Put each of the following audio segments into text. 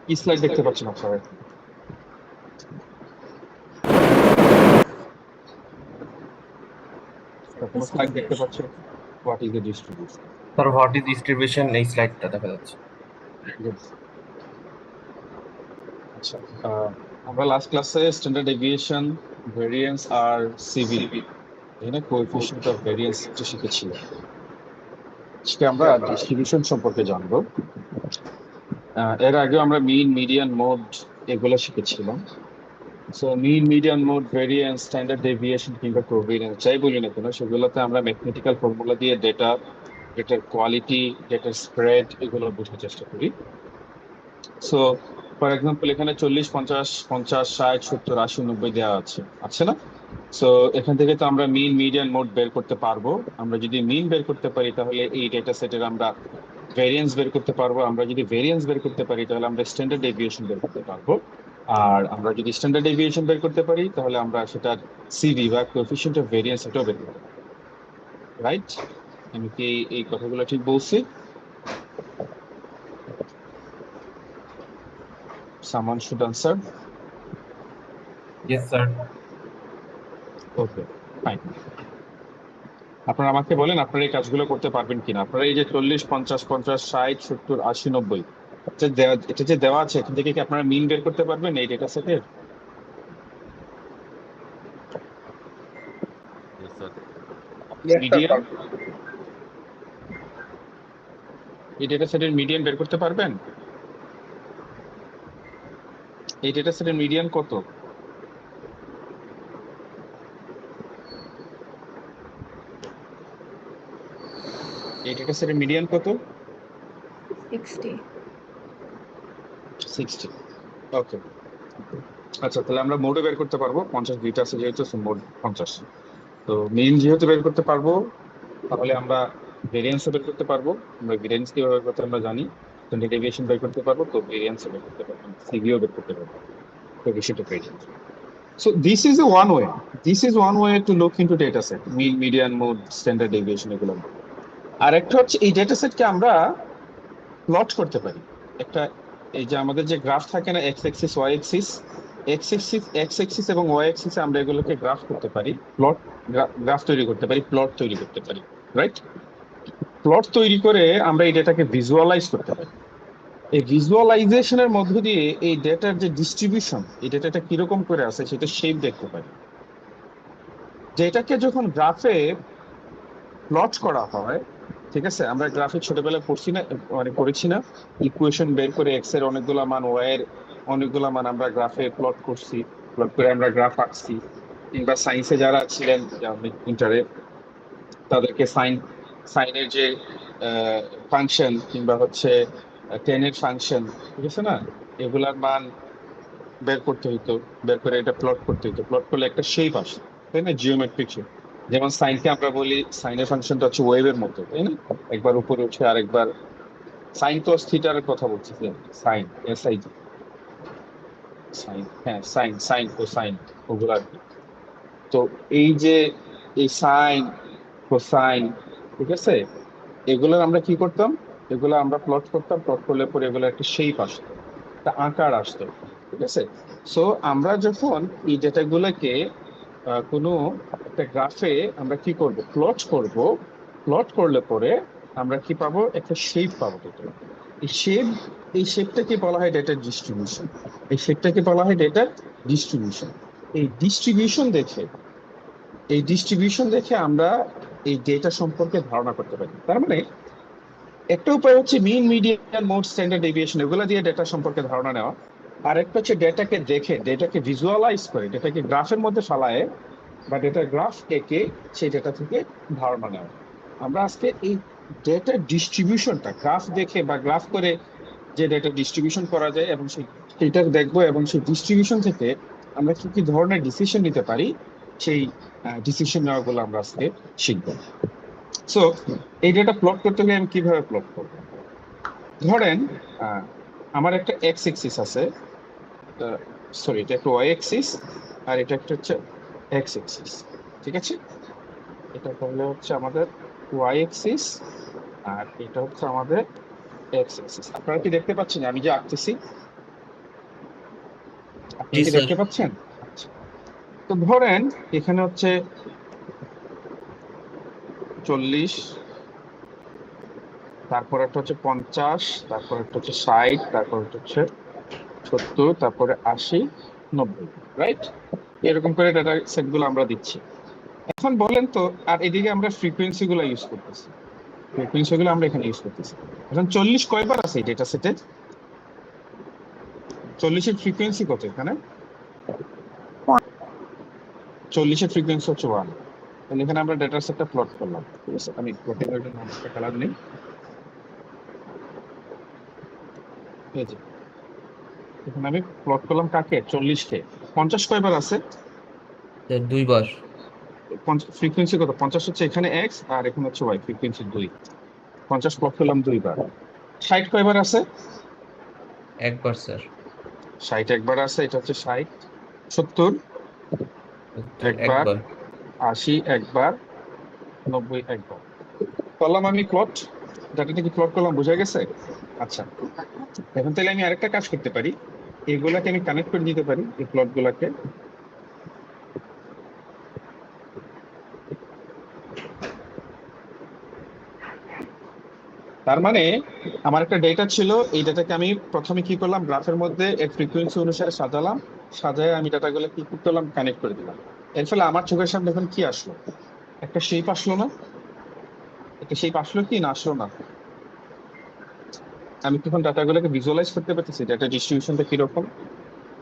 কি স্লাইড দেখতে পাচ্ছেন আপনারা? কোনো স্লাইড দেখতে পাচ্ছেন? What is the distribution? Sir what is distribution এই স্লাইডটা দেখা যাচ্ছে। আচ্ছা, আমরা লাস্ট ক্লাসে স্ট্যান্ডার্ড ডেভিয়েশন, ভেরিয়েন্স আর সিভি, এখানে কোএফিশিয়েন্ট অফ ভেরিয়েন্স শিখেছিলাম। আজকে আমরা ডিস্ট্রিবিউশন সম্পর্কে জানবো। এর আগে আমরা মিন, মিডিয়ান, মোড এগুলো শিখেছিলাম। So mean, median, mode, variance, standard deviation কিংবা কোভিয়ারিয়েন্স যাই বলি না কেন, সেগুলোতে আমরা ম্যাথমেটিক্যাল ফর্মুলা দিয়ে ডেটার কোয়ালিটি, ডেটার স্প্রেড এগুলো বোঝার চেষ্টা করি। সো ফর এক্সাম্পল এখানে 40, 50, 50, 60, 70, 80, 90 দেওয়া আছে, আছে না? সো এখান থেকে তো আমরা মিন, মিডিয়ান, মোড বের করতে পারবো। আমরা যদি মিন বের করতে পারি তাহলে এই ডেটা সেটের আমরা ভেরিয়েন্স বের করতে পারবো। আমরা যদি ভেরিয়েন্স বের করতে পারি তাহলে আমরা স্ট্যান্ডার্ড ডেভিয়েশন বের করতে পারবো। আর আমরা যদি স্ট্যান্ডার্ড ডেভিয়েশন বের করতে পারি তাহলে আমরা সেটার সিভি বা কোএফিশিয়েন্ট অফ ভেরিয়েন্স এটাও বের করতে পারবো। রাইট? আমি কি এই কথাগুলো ঠিক বলছি? Someone should answer. Yes sir. Okay, fine. আপনারা আমাকে বলেন আপনারা এই কাজগুলো করতে পারবেন কিনা। আপনারা এই যে 40, 50, 50, 60, 70, 80, 90 এটা যে দেওয়া আছে, এখান থেকে কি আপনারা মিন বের করতে পারবেন এই ডেটা সেটের? মিডিয়ান, এই ডেটা সেটের মিডিয়ান বের করতে পারবেন? এই ডেটা সেটের মিডিয়ান কত? এই ডেটা সেটের মিডিয়ান কত? 60. 60। ওকে, আচ্ছা, তাহলে আমরা মোডও বের করতে পারবো। 50 দুইটা আছে যেহেতু, মোড 50। তো মিন যেহেতু বের করতে পারবো, তাহলে আমরা ভেরিয়েন্স বের করতে পারবো। আমরা ভেরিয়েন্স কিভাবে বের করতে আমরা জানি। স্ট্যান্ডার্ড ডেভিয়েশন বের করতে পারবো, তো ভেরিয়েন্স বের করতে পারবো, সিভিও বের করতে পারবো, coefficient of variance. So this is a one way. This is one way to look into data set, mean, median, mode, standard deviation এগুলো। আর একটা হচ্ছে এই ডেটা সেটকে আমরা প্লট করতে পারি। একটা এই যে আমাদের যে গ্রাফ থাকে না, x axis, y axis, x axis এবং ওয়াই এক্সিসে আমরা এগুলোকে গ্রাফ করতে পারি, গ্রাফ তৈরি করতে পারি, প্লট তৈরি করতে পারি। রাইট? প্লট তৈরি করে আমরা এই ডেটাকে ভিজুয়ালাইজ করতে পারি। এই ভিজুয়ালাইজেশনের মধ্য দিয়ে এই ডেটার যে ডিস্ট্রিবিউশন, এই ডেটাটা কিরকম করে আছে সেটা শেপ দেখতে পারি। ডেটাকে যখন গ্রাফে প্লট করা হয়, ঠিক আছে, আমরা গ্রাফে ছোটবেলায় পড়ছি না, মানে করেছি না, ইকুয়েশন বের করে এক্স এর অনেকগুলা মান, ওয়াই এর অনেকগুলা মান আমরা গ্রাফে প্লট করছি, প্লট করে আমরা গ্রাফ আঁকছি। কিংবা সায়েন্সে যারা ছিলেন ইন্টারে, তাদেরকে সাইনের যে ফাংশন কিংবা হচ্ছে টেনের ফাংশন, ঠিক আছে না, এগুলার মান বের করতে হইতো, বের করে এটা প্লট করতে হইতো। প্লট করলে একটা শেপ আসে, তাই না, জিওমেট্রিক শেপ। যেমন সাইনকে আমরা বলি সাইনের ফাংশনটা হচ্ছে ওয়েভের মতো, তাই না, একবার উপরে উঠে আর একবার। সাইন কস থিটার কথা বলছি, সাইন, এসআই, সাইন, হ্যাঁ সাইন, সাইন কোসাইন, ওগুলো আর কি। তো এই যে এই সাইন, কোসাইন, ঠিক আছে, এগুলোর আমরা কি করতাম, এগুলো আমরা প্লট করতাম। প্লট করলে পরে এগুলো একটা শেপ আসতো, একটা আকার আসতো, ঠিক আছে। সো আমরা যখন এই ডেটাগুলোকে কোনো একটা গ্রাফে আমরা কি করব, প্লট করব। প্লট করলে পরে আমরা কি পাবো, একটা শেপ পাবো ডেটা। এই শেপ, এই শেপটাকে বলা হয় ডেটার ডিস্ট্রিবিউশন। এই শেপটাকে বলা হয় ডেটার ডিস্ট্রিবিউশন। এই ডিস্ট্রিবিউশন দেখে, এই ডিস্ট্রিবিউশন দেখে আমরা এই ডেটা সম্পর্কে ধারণা করতে পারি। তার মানে একটা উপায় হচ্ছে মিন, মিডিয়ান, মোড, স্ট্যান্ডার্ড ডেভিয়েশন এগুলো দিয়ে ডেটা সম্পর্কে ধারণা নেওয়া। আর একটা হচ্ছে ডেটাকে দেখে, ডেটাকে ভিজুয়ালাইজ করে, ডেটাকে গ্রাফের মধ্যে ফালায় বা ডেটার গ্রাফ এঁকে সেই ডেটা থেকে ধারণা নেওয়া। আমরা আজকে এই ডেটার ডিস্ট্রিবিউশনটা গ্রাফ দেখে বা গ্রাফ করে যে ডেটা ডিস্ট্রিবিউশন করা যায় এবং সেটা দেখবো, এবং সেই ডিস্ট্রিবিউশন থেকে আমরা কি কি ধরনের ডিসিশন নিতে পারি, সেই ডিসিশন নেওয়াগুলো আমরা আজকে শিখবো। সো এই ডেটা প্লট করতে হলে আমি কিভাবে প্লট করবো? ধরেন আমার একটা এক্স এক্সিস আছে, সরি এটা একটা ওয়াই এক্সিস, আর এটা একটা হচ্ছে এক্স এক্সিস, ঠিক আছে। এটা তাহলে হচ্ছে আমাদের ওয়াই এক্সিস, আর এটা হচ্ছে আমাদের এক্স এক্সিস। আপনারা কি দেখতে পাচ্ছেন আমি যে আঁকতেছি? আপনি জি কি স্যার। দেখতে পাচ্ছেন? আচ্ছা, তো ধরেন এখানে হচ্ছে 40, তারপর একটা হচ্ছে 50, তারপর একটা হচ্ছে 60, তারপর একটা হচ্ছে 70, তারপরে 80, 90, রাইট? এরকম করে ডেটা সেট গুলো আমরা দিচ্ছি। এখন বলেন তো, আর এদিকে আমরা ফ্রিকোয়েন্সি গুলো ইউজ করতেছি, ফ্রিকোয়েন্সি গুলো আমরা এখানে ইউজ করতেছি। এখন 40 কয়বার আছে ডেটা সেটে? 40-এর ফ্রিকোয়েন্সি কত এখানে? 40-এর ফ্রিকোয়েন্সি হচ্ছে 1। তাহলে এখানে আমরা ডেটা সেটটা প্লট করলাম, ঠিক আছে? আমি প্লটিং এর জন্য একটা কালার নেই, এই যে এখানে আমি প্লট করলাম কাকে? 40-কে। 50 কয়বার আছে? স্যার 2 বার। ফ্রিকোয়েন্সি কত? 50 হচ্ছে এখানে এক্স আর এখানে হচ্ছে ওয়াই, ফ্রিকোয়েন্সি 2। 50 প্লট করলাম 2 বার। 60 কয়বার আছে? 1 বার স্যার। 60 একবার আছে, এটা হচ্ছে 60। 70 70 1 একবার, বার। 80 একবার, 90 একবার। করলাম আমি প্লট, ডাটাটা কি প্লট করলাম, বোঝা গেছে? আচ্ছা, এখন তাহলে আমি আরেকটা কাজ করতে পারি, এগুলাকে আমি কানেক্ট করে দিতে পারি, এই প্লট গুলাকে। তার মানে আমার একটা ডেটা ছিল, এই ডেটাকে আমি প্রথমে কি করলাম, গ্রাফের মধ্যে এর ফ্রিকোয়েন্সি অনুসারে সাজালাম, সাজায় আমি ডাটাগুলো কি করলাম, কানেক্ট করে দিলাম। এর ফলে আমার চোখের সামনে এখন কি আসলো? একটা শেপ আসলো না? একটা শেপ আসলো কি না আসলো না? আমি তখন ডাটাগুলোকে ভিজুয়ালাইজ করতে পারতেছি, ডাটা ডিস্ট্রিবিউশনটা কিরকম।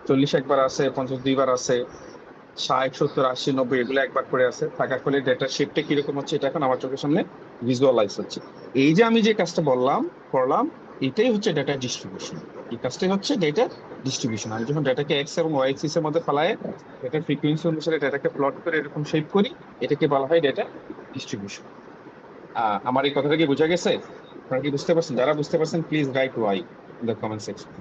40 একবার আছে, 50 2 বার আছে, 60 70 80 90 এগুলো একবার করে আছে, থাকার ফলে ডেটার শেপটা কিরকম হচ্ছে এটা এখন আমার চোখের সামনে ভিজুয়ালাইজ হচ্ছে। এই যে আমি যে কাজটা বললাম করলাম, এটাই হচ্ছে ডেটা ডিস্ট্রিবিউশন। এই কাজটাই হচ্ছে ডেটা ডিস্ট্রিবিউশন। আমি যখন ডেটাকে এক্স এবং ওয়াই এক্সিস এর মধ্যে ফেলায় ডেটার ফ্রিকোয়েন্সি অনুসারে ডেটাকে প্লট করে এরকম শেপ করি, এটাকে বলা হয় ডেটা ডিস্ট্রিবিউশন। আমার এই কথাটা কি বোঝা গেছে? আপনারা কি বুঝতে পারছেন? যারা বুঝতে পারছেন please write y in the comment section.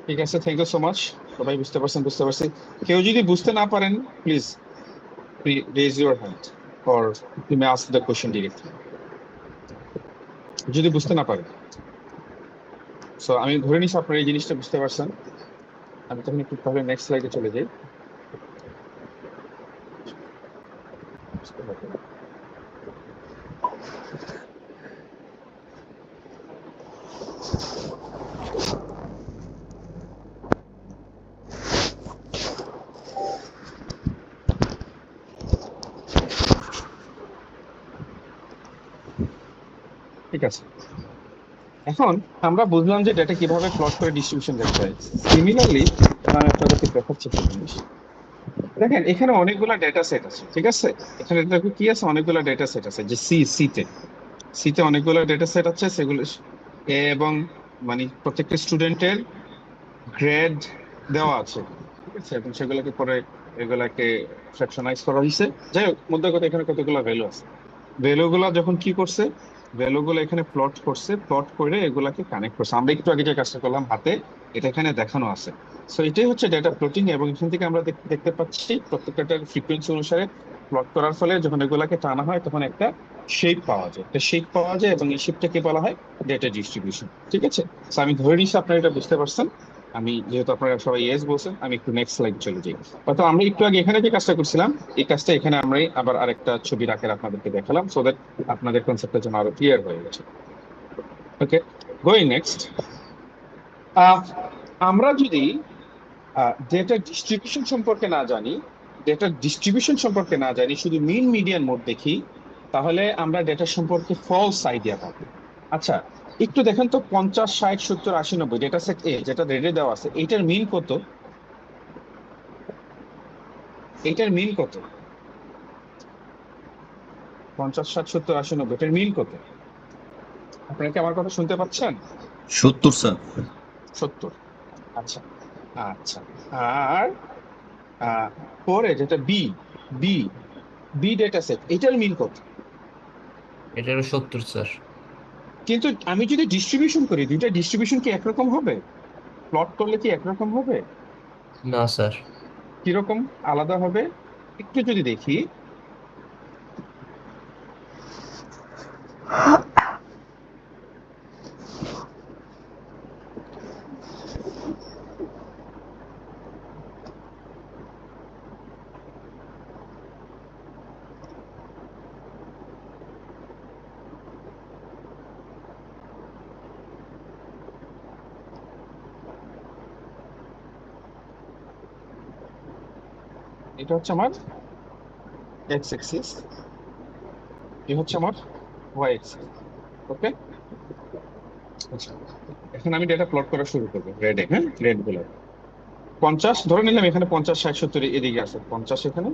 ঠিক আছে, থ্যাংক ইউ সো মাচ। সবাই বুঝতে পারছেন? বুঝতে পারছি। কেউ যদি বুঝতে না পারেন please raise your hand or you may ask the question directly যদি বুঝতে না পারেন। সো আমি ধরে নিচ্ছি আপনারা এই জিনিসটা বুঝতে পারছেন। আমি তখন একটু তাহলে নেক্সট স্লাইডে চলে যাই। ঠিক আছে, এখন আমরা বুঝলাম যে ডেটা কিভাবে প্লট করে ডিস্ট্রিবিউশন দেখতে হয়। সিমিলারলি আমি আপনাদেরকে দেখাচ্ছি একটা জিনিস। দেখেন এখানে অনেকগুলা ডেটা সেট আছে, ঠিক আছে? এখানে দেখো কি আছে, অনেকগুলা ডেটা সেট আছে, যে সিতে অনেকগুলো ডেটা সেট আছে, সেগুলো এবং মানে প্রত্যেকটা স্টুডেন্টের গ্রেড দেওয়া আছে, ঠিক আছে? এবং সেগুলোকে পরে এগুলাকে ফ্র্যাকশনাইজ করা হয়েছে। যাই হোক, মধ্যে কথা এখানে কতগুলো ভ্যালু আছে, ভ্যালু গুলা যখন কি করছে, ভ্যালু গুলো এখানে প্লট করছে, প্লট করে এগুলাকে কানেক্ট করছে। আমরা একটু আগে যে কাজটা করলাম হাতে, এটা এখানে দেখানো আছে। সো এটাই হচ্ছে ডেটা প্লটিং, এবং এখান থেকে আমরা দেখতে পাচ্ছি প্রত্যেকটা ফ্রিকোয়েন্সি অনুসারে প্লট করার ফলে যখন এগুলাকে টানা হয় তখন একটা শেপ পাওয়া যায়, একটা শেপ পাওয়া যায়, এবং এই শেপটাকে বলা হয় ডেটা ডিস্ট্রিবিউশন। ঠিক আছে, তো আমি ধরে নিচ্ছি আপনারা এটা বুঝতে পারছেন। আমি যেহেতু আপনারা সবাই ইয়েস বলছেন, আমি একটু নেক্সট স্লাইড চলে যাই। অর্থাৎ আমরা একটু আগে এখানে যে কাজটা করছিলাম, এই কাজটা এখানে আমরাই আবার আরেকটা ছবি আকারে আপনাদেরকে দেখালাম, সো দ্যাট আপনাদের কনসেপ্টটা যেন আরো ক্লিয়ার হয়ে গেছে। ওকে, গোয়িং নেক্সট। আমরা যদি ডেটা ডিস্ট্রিবিউশন সম্পর্কে না জানি, শুধু মিন মিডিয়ান মোড দেখি, তাহলে আমরা ডেটা সম্পর্কে ফলস আইডিয়া পাবো। আচ্ছা, একটু দেখেন তো, 50 60 70 80 90 ডেটা সেট এ যেটা রেডে দেওয়া আছে, এইটার মিন কত? এইটার মিন কত? 50 60 70 80 90 এটার মিন কত? আপনারা কি আমার কথা শুনতে পাচ্ছেন? 70 স্যার। 70। আচ্ছা, আচ্ছা। আর পরে যেটা B B B data set, এটার মিন কত? এটারও 70 স্যার। কিন্তু আমি যদি ডিস্ট্রিবিউশন করি, দুইটা ডিস্ট্রিবিউশন কি একরকম হবে? প্লট করলে কি একরকম হবে? না স্যার। কিরকম আলাদা হবে একটু যদি দেখি। এটা হচ্ছে আমার এক্স এক্সিস, এ হচ্ছে আমার ওয়াই এক্সিস। ওকে, আচ্ছা এখন আমি ডেটা প্লট করা শুরু করবো রেডে। হ্যাঁ, রেড গুলো 50 ধরে নিলাম, এখানে 50 60 70 এদিকে আছে 50, এখানে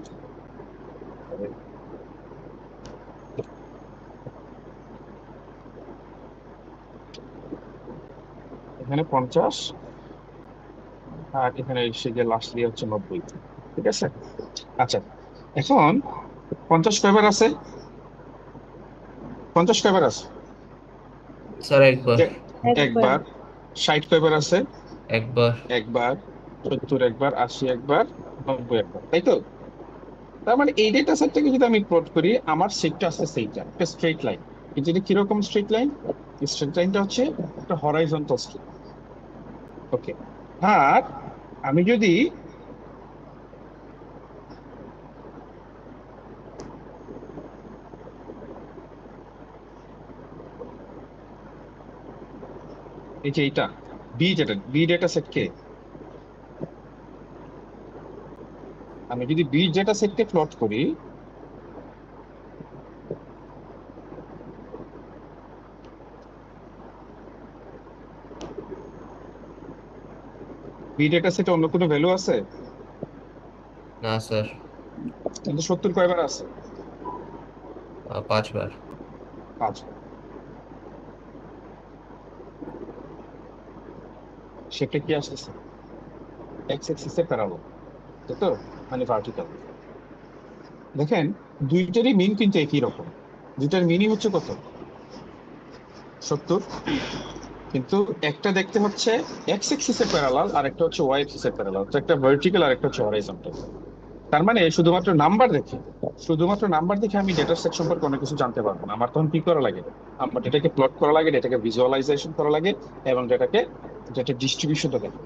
এখানে 50, আর এখানে সে যে লাস্ট দিয়ে হচ্ছে 90। ঠিক আছে, আচ্ছা এখন 50 কয়বার আছে? 50 কয়বার আছে? স্যার একবার। এ- একবার। একবার। 60 কয়বার আছে? একবার। একবার। 70 একবার, 80 একবার, 90 একবার, তাই তো? তার মানে এই ডেটা সেট থেকে যদি আমি প্লট করি, আমার সেটটা আছে সেইটা একটা স্ট্রেট লাইন। কিন্তু এটা কিরকম স্ট্রেট লাইন? স্ট্রেট লাইনটা হচ্ছে একটা হরাইজন্টাল স্ট্রেট। ওকে, আর আমি যদি এই যে এইটা বি ডেটা সেট কে, আমি যদি বি ডেটা সেট কে প্লট করি, বি ডেটা সেটে অন্য কোনো ভ্যালু আছে? না স্যার। কিন্তু 70 কয়বার আছে? 5 বার। 5। সেটা কি আসতেছে এক্স এক্সিস এর প্যারাবল, তাই তো? মানে ভার্টিক্যাল। দেখেন দুইটারই মিন কিন্তু একই রকম, দুইটার মিনই হচ্ছে কত? 70। কিন্তু একটা দেখতে হচ্ছে এক্স এক্সিস এর প্যারালাল, আর একটা হচ্ছে ওয়াই এক্সিস এর প্যারালাল, তো একটা ভার্টিক্যাল আর একটা হচ্ছে হরাইজন্টাল। তার মানে শুধুমাত্র নাম্বার দেখে আমি ডেটা সেট সম্পর্কে অনেক কিছু জানতে পারবো না। আমার তখন কি করা লাগে? আমার ডেটাকে প্লট করা লাগে, ডেটাকে ভিজুয়ালাইজেশন করা লাগে, এবং ডেটা ডিস্ট্রিবিউশনটা দেখে।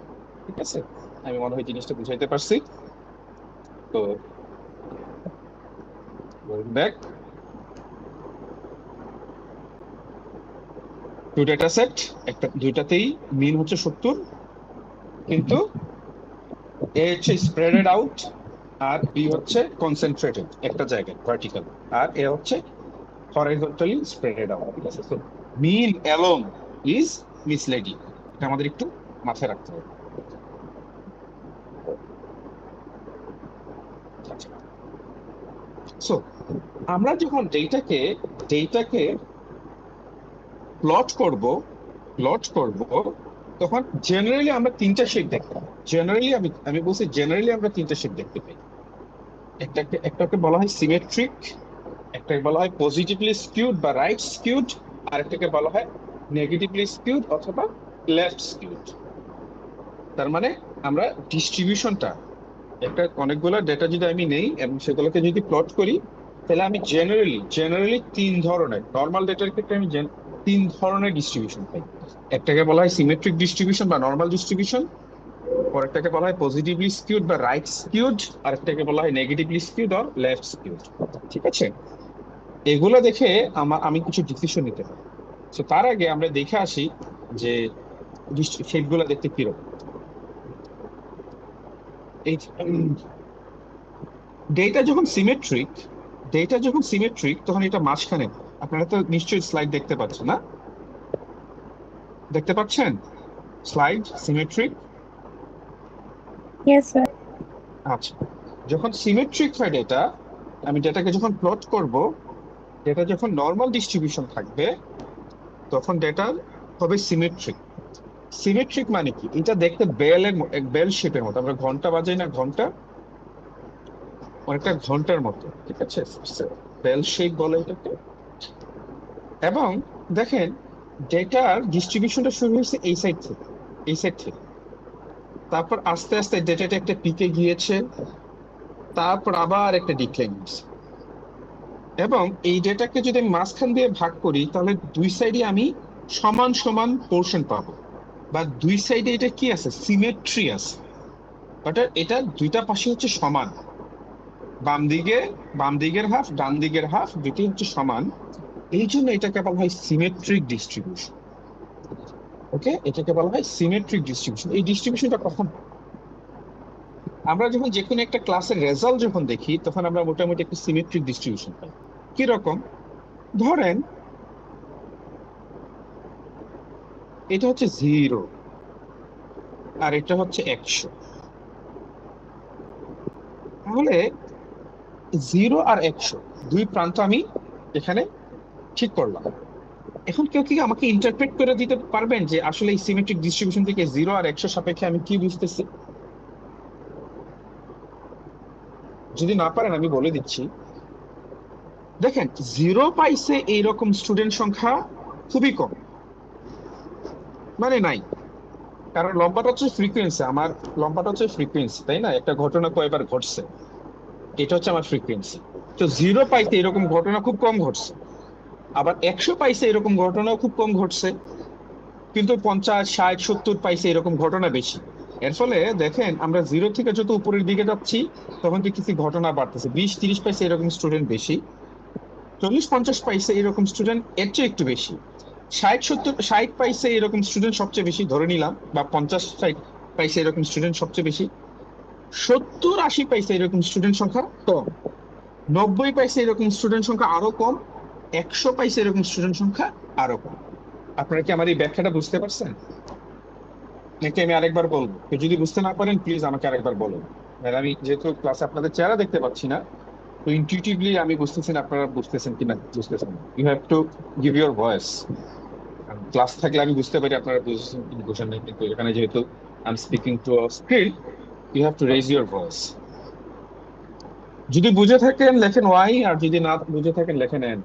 ঠিক আছে, আমি মনে হয় জিনিসটা বুঝাইতে পারছি। তো ব্যাক টু ডেটা সেট, দুইটাতেই মিন হচ্ছে 70, কিন্তু এ হচ্ছে স্প্রেডেড আউট, আর বি হচ্ছে কনসেন্ট্রেটেড একটা জায়গায় ভার্টিক্যাল, আর এ হচ্ছে হরাইজন্টালি স্প্রেডেড আউট। ঠিক আছে, তো মিন অ্যালোন ইজ মিসলেডিং, এটা আমাদের একটু মাথায় রাখতে হবে। সো আমরা যখন ডেটাকে প্লট করব তখন জেনারেলি আমরা তিনটা শেপ দেখতে পাই। জেনারেলি আমি বলছি জেনারেলি আমরা তিনটা শেপ দেখতে পাই। একটাকে বলা হয় সিমেট্রিক, একটাকে বলা হয় পজিটিভলি স্কিউড বা রাইট স্কিউড, আর একটাকে বলা হয় নেগেটিভলি স্কিউড অথবা লেফট স্কিউড। তার মানে আমরা ডিস্ট্রিবিউশনটা, অনেকগুলো ডেটা যদি আমি নেই এবং সেগুলোকে যদি প্লট করি, তাহলে আমি জেনারেলি তিন ধরনের, নর্মাল ডেটার ক্ষেত্রে আমি তিন ধরনের ডিস্ট্রিবিউশন পাই। একটাকে বলা হয় সিমেট্রিক ডিস্ট্রিবিউশন বা নর্মাল ডিস্ট্রিবিউশন, পরেরটাকে বলা হয় পজিটিভলি স্কিউড বা রাইট স্কিউড, আর একটাকে বলা হয় negatively skewed or left skewed. ঠিক আছে, এগুলো দেখে আমি কিছু ডিসিশন নিতে পারি। তো তার আগে আমরা দেখে আসি যে শেপগুলো দেখতে কিরকম। এই ডেটা যখন সিমেট্রিক তখন এটা মাঝখানে, আপনারা তো নিশ্চয়ই স্লাইড দেখতে পাচ্ছেন না? দেখতে পাচ্ছেন স্লাইড সিমেট্রিক? Yes, sir. আচ্ছা, যখন সিমেট্রিক হয় ডেটা, আমি ডেটাকে যখন প্লট করব, ডেটা যখন নর্মাল ডিস্ট্রিবিউশন থাকবে, তখন ডেটা হবে সিমেট্রিক। সিমেট্রিক মানে কি? এটা দেখতে বেল শেপের মতো, আমরা ঘন্টা বাজাই না, ঘন্টা অনেকটা ঘন্টার মতো। ঠিক আছে, বেল শেপ বলে এটাকে। এবং দেখেন ডেটার ডিস্ট্রিবিউশনটা শুরু হয়েছে এই সাইড থেকে, তারপর আস্তে আস্তে ডেটাটা একটা পিকে গিয়েছে, তারপর আবার একটা ডিক্লাইন হচ্ছে। এবং এই ডেটাকে যদি আমি মাঝখান দিয়ে ভাগ করি, তাহলে দুই সাইডে আমি সমান সমান পোর্শন পাবো, বা দুই সাইডে এটা কি আছে, সিমেট্রি আছে, অর্থাৎ এটা দুইটা পাশে হচ্ছে সমান, বাম দিকের হাফ ডান দিকের হাফ দুটি হচ্ছে সমান। এই জন্য এটাকে বলা হয় সিমেট্রিক ডিস্ট্রিবিউশন। ওকে, এটাকে বলা হয় সিমেট্রিক ডিস্ট্রিবিউশন। এই ডিস্ট্রিবিউশনটা কখন আমরা যখন যে কোনো একটা ক্লাসের রেজাল্ট যখন দেখি, তখন আমরা মোটামুটি একটা সিমেট্রিক ডিস্ট্রিবিউশন পাই। কিরকম? ধরেন এটা হচ্ছে 0 আর এটা হচ্ছে 100, তাহলে 0 আর 100 দুই প্রান্ত আমি এখানে ঠিক করলাম। এখন কেউ কি আমাকে ইন্টারপ্রেট করে দিতে পারবেন যে আসলে এই সিমেট্রিক ডিস্ট্রিবিউশন থেকে 0 আর 100 সাপেক্ষে আমি কি বুঝতেছি? যদি না পারেন আমি বলে দিচ্ছি। দেখেন, 0 পাইছে এইরকম স্টুডেন্ট সংখ্যা খুবই কম, মানে নাই। কারণ লম্বাটা হচ্ছে ফ্রিকোয়েন্সি, আমার লম্বাটা হচ্ছে ফ্রিকোয়েন্সি, তাই না? একটা ঘটনা কয়বার ঘটছে, এটা হচ্ছে আমার ফ্রিকোয়েন্সি। তো 0 পাইতে এরকম ঘটনা খুব কম ঘটছে, আবার 100 পাইছে এরকম ঘটনাও খুব কম ঘটছে, কিন্তু 50, 60, 70 পাইছে এরকম ঘটনা বেশি। এর ফলে দেখেন, আমরা 0 থেকে যত উপরের দিকে যাচ্ছি, তখন দেখতেছি ঘটনা বাড়তেছে। 20, 30 পাইছে এরকম স্টুডেন্ট বেশি, 40, 50 পাইছে এরকম স্টুডেন্ট এর চেয়ে একটু বেশি, 60, 70, 60 পাইছে এরকম স্টুডেন্ট সবচেয়ে বেশি ধরে নিলাম, বা 50, 60 পাইছে এরকম স্টুডেন্ট সবচেয়ে বেশি, 70, 80 পাইছে এরকম স্টুডেন্ট সংখ্যা কম, 90 পাইছে এরকম স্টুডেন্ট সংখ্যা আরো কম, 100 পাইছে এরকম স্টুডেন্ট সংখ্যা আরো কম। আপনারা কি আমার এই ব্যাখ্যাটা বুঝতে পারছেন, নাকি আমি আরেকবার বলবো? কেউ যদি বুঝতে না পারেন প্লিজ আমাকে আরেকবার বলুন। আর আমি যেহেতু ক্লাসে আপনাদের চেহারা দেখতে পাচ্ছি না, তো ইনটিউটিভলি আমি বুঝতেছি না আপনারা বুঝতেছেন কিনা বুঝতেছেন। You have to give your voice. Class থাকলে আমি বুঝতে পারি আপনারা বুঝছেন কি বুঝেন না, কিন্তু এখানে যেহেতু I am speaking to a screen, you have to raise your voice. যদি বুঝে থাকেন লেখেন ওয়াই, আর যদি না বুঝে থাকেন লেখেন এন।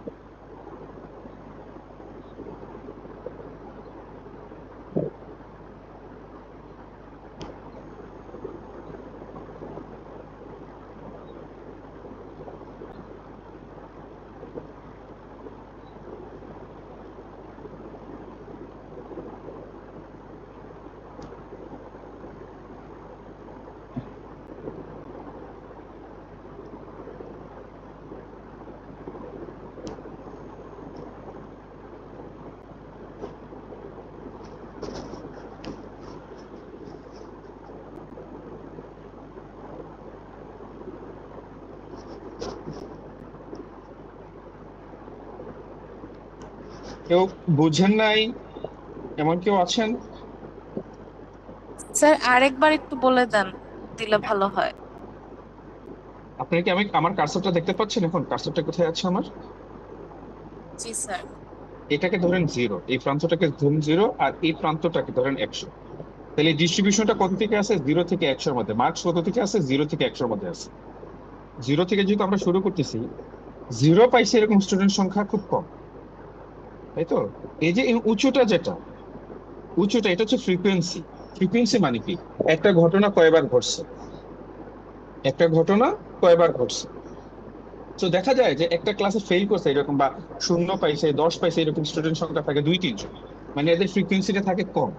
কেউ বুঝেন নাই এমন কেউ আছেন? স্যার আরেকবার একটু বলে দেন, দিলে ভালো হয়। আপনারা কি আমার কার্সরটা দেখতে পাচ্ছেন? এখন কার্সরটা কোথায় আছে আমার? জি স্যার। এটাকে ধরেন 0, এই প্রান্তটাকে ধরেন 0, আর এই প্রান্তটাকে ধরেন 100। তাহলে ডিস্ট্রিবিউশনটা কত থেকে আছে? 0 থেকে 100 এর মধ্যে। মার্কস কত থেকে আছে? 0 থেকে 100 এর মধ্যে আছে। 0 থেকে যেহেতু আমরা শুরু করতেছি, 0 পাইছে এরকম স্টুডেন্ট সংখ্যা খুব কম, তাই তো? এই যে এই উঁচুটা এটা হচ্ছে ফ্রিকোয়েন্সি। ফ্রিকোয়েন্সি মানে কি? একটা ঘটনা কয়বার ঘটছে। তো দেখা যায় যে একটা ক্লাসে ফেল করছে এরকম, বা 0 পাইছে, 10 পাইছে, এরকম স্টুডেন্ট সংখ্যা থাকে 2-3 জন, মানে এদের ফ্রিকোয়েন্সিটা থাকে কম।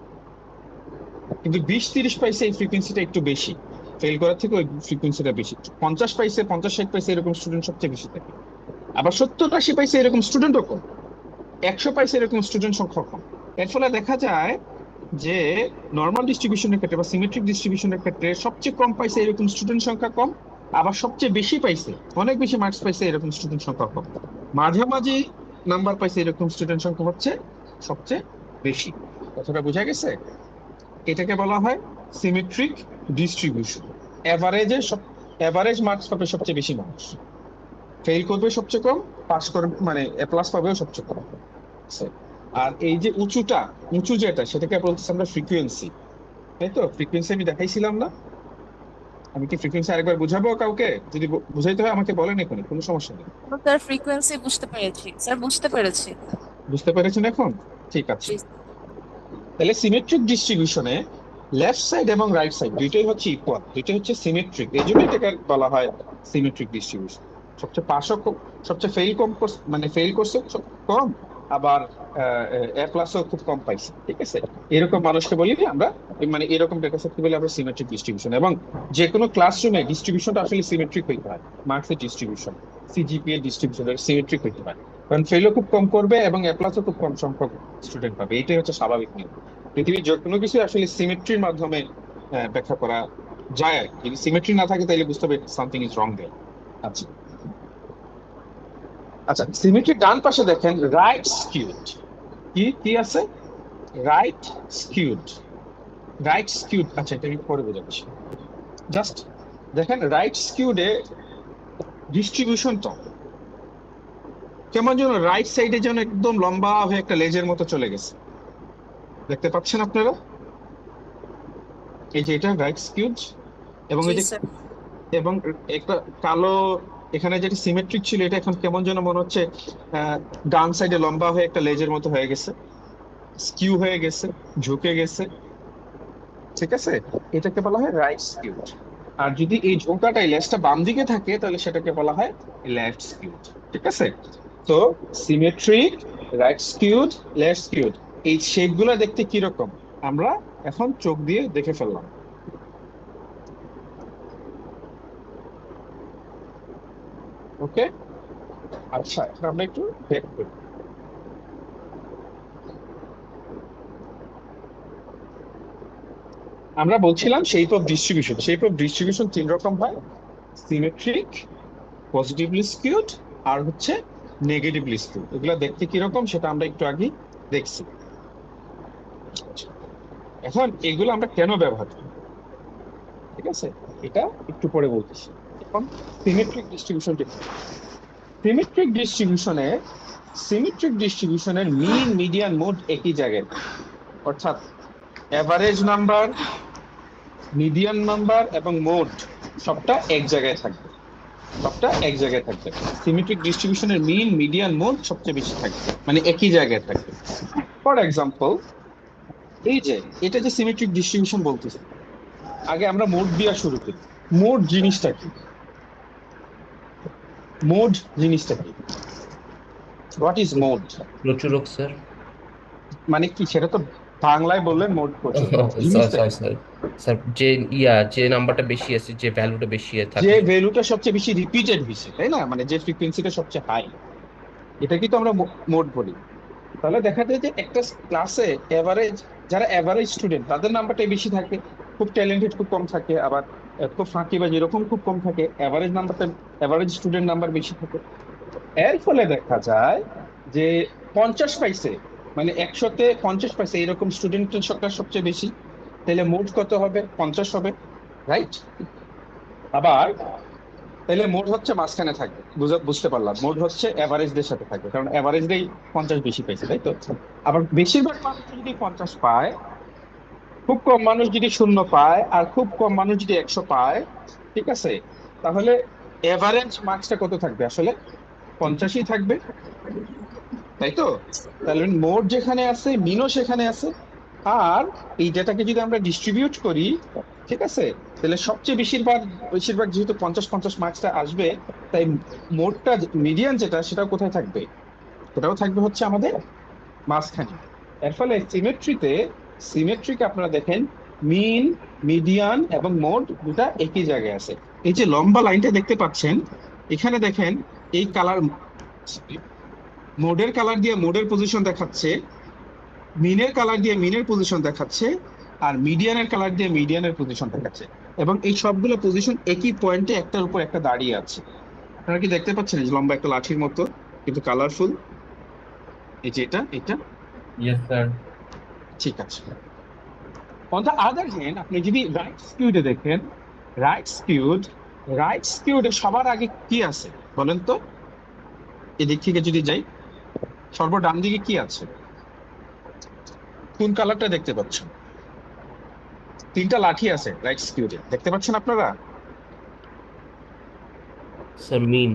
কিন্তু 20, 30 পাইছে, এই ফ্রিকোয়েন্সিটা একটু বেশি, ফেল করার থেকে ওই ফ্রিকোয়েন্সিটা বেশি। 50 পাইছে, 50, 60 পাইছে এরকম স্টুডেন্ট সবচেয়ে বেশি থাকে। আবার 70, 80 পাইছে এরকম স্টুডেন্টও কম, 100 পাইছে এরকম স্টুডেন্ট সংখ্যা কম। এর ফলে দেখা যায় যে নর্মাল ডিস্ট্রিবিউশনের ক্ষেত্রে বা সিমেট্রিক ডিস্ট্রিবিউশনের ক্ষেত্রে সবচেয়ে কম পাইছে এরকম স্টুডেন্ট সংখ্যা কম, আবার সবচেয়ে বেশি পাইছে, অনেক বেশি মার্কস পাইছে এরকম স্টুডেন্ট সংখ্যা কম, মাঝামাঝি নাম্বার পাইছে এরকম স্টুডেন্ট সংখ্যা হচ্ছে সবচেয়ে বেশি। কথাটা বোঝা গেছে? এটাকে বলা হয় সিমেট্রিক ডিস্ট্রিবিউশন। এভারেজ মার্কস পাবে সবচেয়ে বেশি মানুষ, ফেল করবে সবচেয়ে কম, পাস করবে মানে এ প্লাস পাবেও সবচেয়ে কম। আর এই যে উঁচু যেটা, সেটাকে বলতেছি আমরা ফ্রিকোয়েন্সি, তাই তো? ফ্রিকোয়েন্সি আমি দেখাইছিলাম না? আমি কি ফ্রিকোয়েন্সি আরেকবার বুঝাবো কাউকে? যদি বুঝাইতে হয় আমাকে বলেন, এখানে কোনো সমস্যা নেই। স্যার ফ্রিকোয়েন্সি বুঝতে পেরেছি স্যার, বুঝতে পেরেছি। বুঝতে পেরেছেন এখন? ঠিক আছে। জি। তাহলে সিমেট্রিক ডিস্ট্রিবিউশনে লেফট সাইড এবং রাইট সাইড দুইটাই হচ্ছে ইকুয়াল, দুইটাই হচ্ছে সিমেট্রিক, এই জন্য এটাকে বলা হয় সিমেট্রিক ডিস্ট্রিবিউশন। সবচেয়ে পাশও সবচেয়ে ফেল কম মানে ফেল করছে কম, আবার এ প্লাসও খুব কম পাইছে, ঠিক আছে? এরকম মানুষকে বলি কি আমরা, মানে এরকম ডেটা সেটকে বলি আমরা সিমেট্রিক ডিস্ট্রিবিউশন। এবং যে কোনো ক্লাসরুমে ডিস্ট্রিবিউশনটা আসলে সিমেট্রিক হইতে হয়, মার্কসের ডিস্ট্রিবিউশন, সিজিপিএ ডিস্ট্রিবিউশন সিমেট্রিক হইতে হয়, কারণ ফেলও খুব কম করবে এবং এ প্লাসও খুব কম সংখ্যক স্টুডেন্ট পাবে, এটাই হচ্ছে স্বাভাবিক নিয়ম। পৃথিবীর যে কোনো কিছু আসলে সিমেট্রির মাধ্যমে ব্যাখ্যা করা যায় আর কি। যদি সিমেট্রি না থাকে তাহলে বুঝতে হবে সামথিং ইজ রং দেয়ার। আচ্ছা আচ্ছা, সিমেট্রির ডান পাশে দেখেন রাইট স্কিউড। কি কি আছে? Right skewed, right skewed. আচ্ছা, এটা আমি পরে বোঝাচ্ছি। জাস্ট দেখেন রাইট স্কিউডে ডিস্ট্রিবিউশন তো কেমন যেন রাইট সাইডে যেন একদম লম্বা হয়ে একটা লেজের মতো চলে গেছে, দেখতে পাচ্ছেন আপনারা? এই যে এটা রাইট স্কিউড, এবং জি এই যে স্যার। এবং একটা কালো এখানে যেটা সিমেট্রিক ছিল এটা এখন কেমন যেন মনে হচ্ছে ডান সাইডে লম্বা হয়ে একটা লেজের মতো হয়ে গেছে, স্কিউ হয়ে গেছে, ঝুঁকে গেছে, ঠিক আছে? এটাকে বলা হয় রাইট স্কিউড। আর যদি এই ঝোঁকাটাই লেজটা বাম দিকে থাকে তাহলে সেটাকে বলা হয় লেফট স্কিউড, ঠিক আছে? তো symmetric, right skewed, left skewed, এই শেপ গুলা দেখতে কিরকম আমরা এখন চোখ দিয়ে দেখে ফেললাম। ওকে, আচ্ছা এখন আমরা একটু ব্যাক করি। আমরা বলছিলাম shape of distribution, shape of distribution তিন রকম হয়: সিমেট্রিক, পজিটিভলি স্কিউড, আর হচ্ছে নেগেটিভলি স্কিউড। এগুলো দেখতে কিরকম সেটা আমরা একটু আগে দেখছি। এখন এগুলো আমরা কেন ব্যবহার করি, ঠিক আছে, এটা একটু পরে বলতেছি। এখন সিমেট্রিক ডিস্ট্রিবিউশন, সিমেট্রিক ডিস্ট্রিবিউশনে সিমেট্রিক ডিস্ট্রিবিউশনের মিন, মিডিয়ান, মোড একই জায়গায়, অর্থাৎ এভারেজ নাম্বার, মিডিয়ান নাম্বার এবং মোড সবটা এক জায়গায় থাকবে, সবটা এক জায়গায় থাকবে। সিমেট্রিক ডিস্ট্রিবিউশনের মিন, মিডিয়ান, মোড সবচেয়ে বেশি থাকবে, মানে একই জায়গায় থাকবে। ফর এক্সাম্পল, এই যে এটা যে সিমেট্রিক ডিস্ট্রিবিউশন বলতেছে, আগে আমরা মোড দিয়া শুরু করি। মোড জিনিসটা কি? মোড জিনিসটা কি? What is mode? প্রচুরক স্যার। মানে কি সেটা তো বাংলায় বললেন মোড প্রচুর, সরি জিনিসটা সরি কি? সরি স্যার, যে নাম্বারটা বেশি আছে, যে ভ্যালুটা বেশি যে থাকে। ভ্যালুটা সবচেয়ে বেশি রিপিটেড হয়েছে, তাই না? মানে যে ফ্রিকোয়েন্সিটা সবচেয়ে হাই, এটা কিন্তু আমরা মোড বলি। তাহলে দেখা যায় যে একটা ক্লাসে এভারেজ, যারা এভারেজ স্টুডেন্ট তাদের নাম্বারটাই বেশি থাকে, খুব ট্যালেন্টেড খুব কম থাকে, আবার খুব ফাঁকিবাজ এরকম খুব কম থাকে, এভারেজ নাম্বারটা, এভারেজ স্টুডেন্ট নাম্বার বেশি থাকে। এর ফলে দেখা যায় যে 50 পাইছে, মানে 100-তে 50 পাইছে এরকম স্টুডেন্টের সংখ্যা সবচেয়ে বেশি, তাহলে মোট কত হবে? 50 হবে, রাইট? আবার তাহলে মোট হচ্ছে মাঝখানে থাকবে, বুঝতে পারলাম, মোট হচ্ছে এভারেজদের সাথে থাকবে, কারণ এভারেজটাই 50 বেশি পাইছে, তাই তো? আবার বেশিরভাগ মানুষ যদি 50 পায়, খুব কম মানুষ যদি 0 পায়, আর খুব কম মানুষ যদি 100 পায়, ঠিক আছে, তাহলে এভারেজ মার্কসটা কত থাকবে? আসলে 50ই থাকবে, তাই তো? তাহলে মোড যেখানে আছে মিনও সেখানে আছে। আর এই ডেটাকে যদি আমরা ডিস্ট্রিবিউট করি, ঠিক আছে, তাহলে সবচেয়ে বেশিরভাগ বেশিরভাগ যেহেতু 50-50 মার্কসটা আসবে, তাই মোডটা, মিডিয়ান যেটা, সেটাও কোথায় থাকবে? সেটাও থাকবে হচ্ছে আমাদের মাঝখানে। এর ফলে সিমেট্রিকে আপনারা দেখেন মিন, মিডিয়ান এবং মোড দুটা একই জায়গায় আছে। এই যে লম্বা লাইনটা দেখতে পাচ্ছেন এখানে, দেখেন এই কালার, মোডের কালার দিয়ে মোডের পজিশন দেখাচ্ছে, মিনের কালার দিয়ে মিনের পজিশন দেখাচ্ছে, আর মিডিয়ানের কালার দিয়ে মিডিয়ানের পজিশন দেখাচ্ছে, এবং এই সবগুলো পজিশন একই পয়েন্টে একটার উপর একটা দাঁড়িয়ে আছে। আপনারা কি দেখতে পাচ্ছেন? এই যে লম্বা একটা লাঠির মতো কিন্তু কালারফুল, এই যে এটা এটা ইয়েস স্যার। ঠিক আছে। অন দ্য আদার হ্যান্ড, আপনি যদি রাইট স্কিউডে দেখেন, রাইট স্কিউডে সবার আগে কি আছে বলেন তো? এদিক থেকে যদি যাই, সর্বডান দিকে কি আছে? কোন কালারটা দেখতে পাচ্ছেন? তিনটা লাঠি আছে রাইট স্কিউডে, দেখতে পাচ্ছেন আপনারা? স্যার মিন।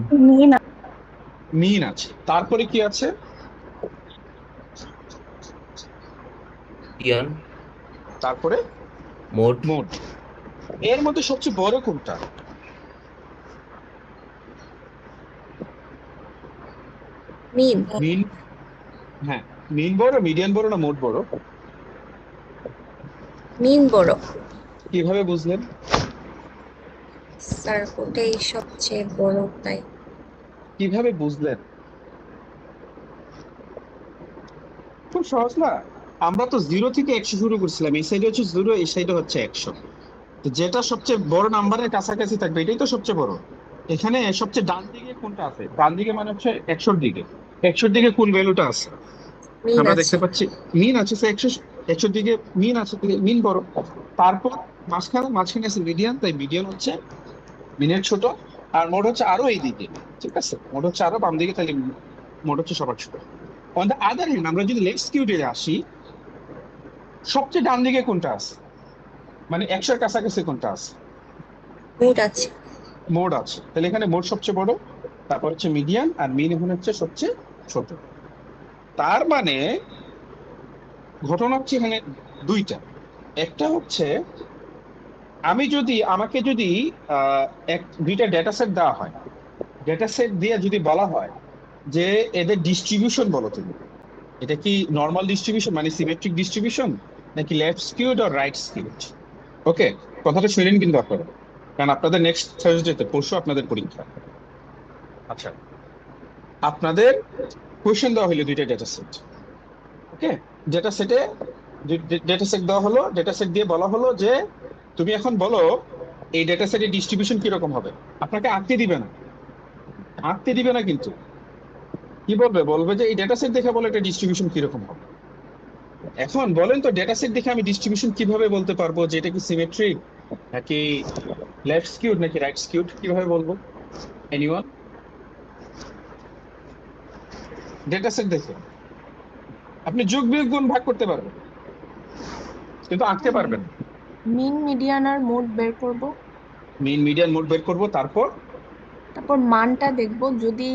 মিন আছে, তারপরে কি আছে? ইয়ান। তারপরে মোড মোড। এর মধ্যে সবচেয়ে বড় কোনটা? মিন। মিন। হ্যাঁ, মিন বড়, মিডিয়ান বড় না মোড বড়? মিন বড়। কিভাবে বুঝলেন? স্যার ওটাই সবচেয়ে বড় তাই। কিভাবে বুঝলেন? খুব সহজ না? আমরা তো 0 থেকে 100 শুরু করছিলাম, এই সাইডে হচ্ছে 0, এই সাইডে হচ্ছে 100। তো যেটা সবচেয়ে বড় নাম্বারের কাছাকাছি থাকবে এটাই তো সবচেয়ে বড়। এখানে সবচেয়ে ডান দিকে কোনটা আছে? ডান দিকে মানে হচ্ছে 100-র দিকে। 100-র দিকে কোন ভ্যালুটা আছে? মিন আমরা আছে। দেখতে পাচ্ছি মিন আছে, 100-র দিকে মিন আছে, মিন বড়। তারপর মাঝখানে আছে মিডিয়ান, তাই মিডিয়ান হচ্ছে মিনের ছোট। আর মোড হচ্ছে আরো এইদিকে, ঠিক আছে? মোড হচ্ছে আরো বাম দিকে, তাহলে মোড হচ্ছে সবার ছোট। অন দ্য আদার হ্যান্ড, আমরা যদি লেফট স্কিউডে আসি, সবচেয়ে ডান দিকে কোনটা আছে? মানে 100-র কাছাকাছি কোনটা আছে? মুড আছে। মোড আছে, তাহলে এখানে মোড সবচেয়ে বড়, তারপর হচ্ছে মিডিয়ান, আর মিন এখানে হচ্ছে সবচেয়ে ছোট। তার মানে ঘটনা হচ্ছে এখানে দুইটা। একটা হচ্ছে আমাকে যদি দুইটা ডেটা সেট দেওয়া হয়, ডেটা সেট দিয়ে যদি বলা হয় যে এদের ডিস্ট্রিবিউশন বলো তুমি, এটা কি নর্মাল ডিস্ট্রিবিউশন মানে সিমেট্রিক ডিস্ট্রিবিউশন, নাকি লেফট স্কিউড আর রাইট স্কিউড? ওকে, কথাটা শুনেন কিন্তু আপনারা, কারণ আপনাদের নেক্সট থার্সডেতে, পরশু আপনাদের পরীক্ষা। আচ্ছা, আপনাদের কোয়েশ্চেন দেওয়া হলো দুইটা ডেটা সেট। ওকে, ডেটা সেটে ডেটা সেট দেওয়া হলো, ডেটা সেট দিয়ে বলা হলো যে তুমি এখন বলো এই ডেটা সেটের ডিস্ট্রিবিউশন কিরকম হবে। আপনাকে আঁকতে দিবে না কিন্তু কি বলবে যে এই ডেটা সেট দেখে বলো এটা ডিস্ট্রিবিউশন কিরকম হবে। এখন বলেন তো, ডেটা সেট দেখে আমি ডিস্ট্রিবিউশন কিভাবে বলতে পারবো যে এটা কি সিমেট্রিক নাকি লেফট স্কিউড নাকি রাইট স্কিউড? কিভাবে বলবো? এনিওয়ান? ডেটা সেট দেখে আপনি যোগ বিয়োগ গুণ ভাগ করতে পারবেন, কিন্তু আঁকতে পারবেন না। মিন মিডিয়ান আর মোড বের করব, মিন মিডিয়ান মোড বের করবো, তারপর তারপর মানটা দেখব। যদি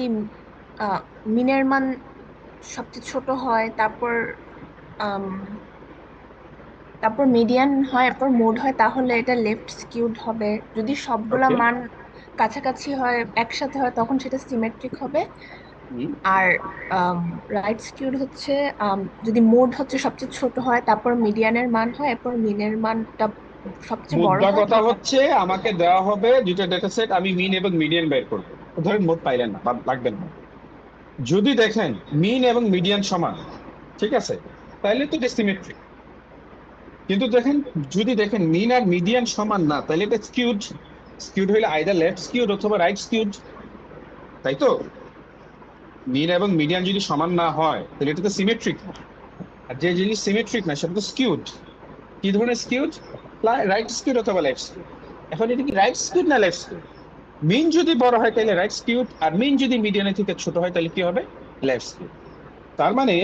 আহ, মিনের মান সবচেয়ে ছোট হয়, তারপর আম, তারপর মিডিয়ান হয়, তারপর মোড হয়, তাহলে এটা লেফট স্কিউড হবে। যদি সবগুলা ওকে, মান কাছাকাছি হয়, একসাথে হয়, তখন সেটা সিমেট্রিক হবে। আর রাইট স্কিউড হচ্ছে যদি মোড হচ্ছে সবচেয়ে ছোট হয়, তারপর মিডিয়ানের মান হয়, এরপর মিনের মানটা সবচেয়ে বড় মুদ্রা হয়, কথা তখন হচ্ছে আমাকে দেওয়া হবে দুইটা ডেটা সেট, আমি মিন এবং মিডিয়ান বের করবো। ধরেন মোট পাইলেন না বা লাগবেন না, যদি দেখেন মিন এবং মিডিয়ান সমান, ঠিক আছে, তাহলে তো এটা সিমেট্রিক। কিন্তু যদি দেখেন মিন আর মিডিয়ান সমান না, তাহলে এটা স্কিউড। স্কিউড হইলে আইদার লেফট স্কিউড অথবা রাইট স্কিউড, তাই তো? মিন এবং মিডিয়ান যদি সমান না হয় তাহলে এটা তো সিমেট্রিক না। আর যে জিনিস সিমেট্রিক না সেটা তো স্কিউড। কি ধরনের স্কিউড? রাইট স্কিউড অথবা লেফট স্কিউড। এখন এটা কি রাইট স্কিউড না লেফট স্কিউড? মিন যদি বড় হয় তাহলে রাইট স্কিউড, আর মিন যদি মিডিয়ানের থেকে ছোট হয় তাহলে কি হবে? Left skewed. তার মানে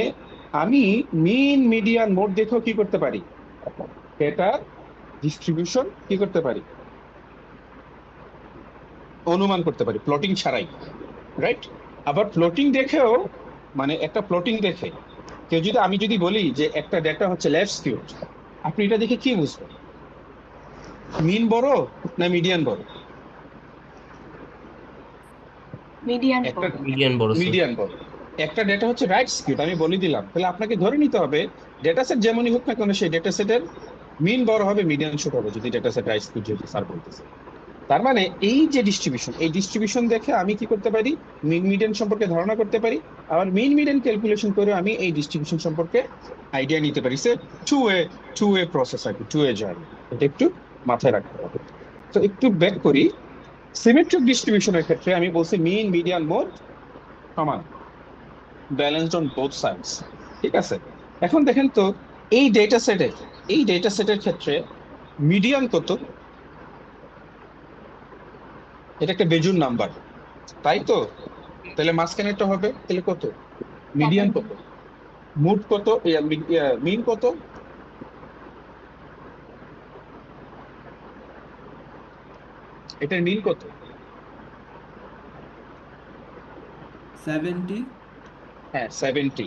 আমি মিন মিডিয়ান মোড দেখেও কি করতে পারি? এটা ডিস্ট্রিবিউশন কি করতে পারি? অনুমান করতে পারি, প্লটিং ছাড়াই, রাইট? আবার প্লটিং দেখেও, মানে একটা প্লটিং দেখে আমি যদি বলি যে একটা ডেটা হচ্ছে লেফট স্কিউড, আপনি এটা দেখে কি বুঝবেন? মিন বড় না মিডিয়ান বড়? মিডিয়ান একটা মিডিয়ান বড় স্যার। মিডিয়ান বড়। একটা ডেটা হচ্ছে রাইট স্কিউড, আমি বলে দিলাম, তাহলে আপনাকে ধরে নিতে হবে ডেটা সেট যেমনই হোক না কেন সেই ডেটা সেটের মিন বড় হবে, মিডিয়ান ছোট হবে, যদি ডেটা সেট রাইট স্কিউড যদি স্যার বলতেছে। তার মানে এই যে ডিস্ট্রিবিউশন, এই ডিস্ট্রিবিউশন দেখে আমি কি করতে পারি? মিন মিডিয়ান সম্পর্কে ধারণা করতে পারি। আবার মিন মিডিয়ান ক্যালকুলেশন করে আমি এই ডিস্ট্রিবিউশন সম্পর্কে আইডিয়া নিতে পারি। সে টু ওয়ে প্রসেস আর কি, টু ওয়ে জার্নি। এটা একটু মাথায় রাখতে হবে। তো একটু ব্যাক করি, সিমেট্রিক ডিস্ট্রিবিউশনের ক্ষেত্রে আমি বলছি মিন মিডিয়ান মোড সমান, ব্যালেন্সড অন বোথ সাইডস, ঠিক আছে? এখন দেখেন তো এই ডেটা সেটের ক্ষেত্রে মিডিয়ান কত? এটা একটা বেজুর নাম্বার, তাই তো? তাহলে মাঝখানেরটা হবে তাহলে কত? মিডিয়ান কত? মোড কত? মিন কত? এটার মিন কত? 70। হ্যাঁ, 70।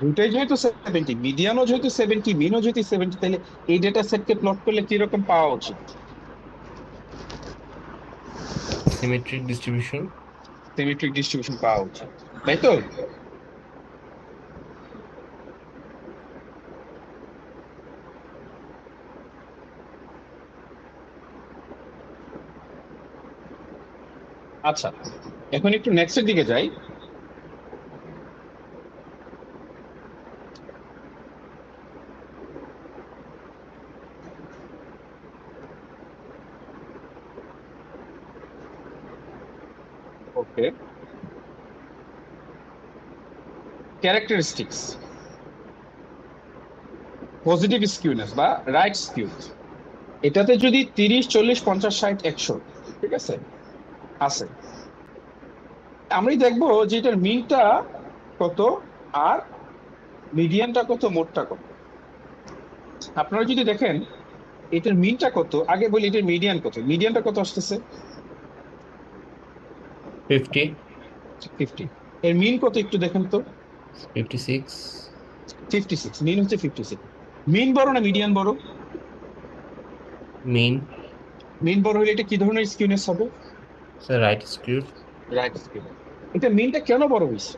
দুইটাই যেহেতু 70, মিডিয়ানও যেহেতু 70, মিনও যেহেতু 70, তাহলে এই ডেটা সেটকে প্লট করলে কিরকম পাওয়া উচিত? Symmetric distribution. সিমেট্রিক ডিস্ট্রিবিউশন পাওয়া উচিত, তাই তো? আচ্ছা, এখন একটু নেক্সটের দিকে যাই। ওকে, ক্যারেক্টারিস্টিক্স, পজিটিভ স্কিউনেস বা রাইট স্কিউ, এটাতে যদি 30, 40, 50, 60, 100, ঠিক আছে, আছে, আমরাই দেখবো যে এটার মিনটা কত আর মিডিয়ানটা কত, মোডটা কত। আপনারা যদি দেখেন এটার মিনটা কত, আগে বলি এটার মিডিয়ান কত, মিডিয়ানটা কত আসতেছে? 50, 50। এর মিন কত একটু দেখেন তো? 56, 56, মিন হচ্ছে 56। মিন বড় না মিডিয়ান বড়? মিন। মিন বড় হলে এটা কি ধরনের স্কিউনেস হবে? Sir right skewed. Right skew. এটা মিনটা কেন বড় হয়েছে?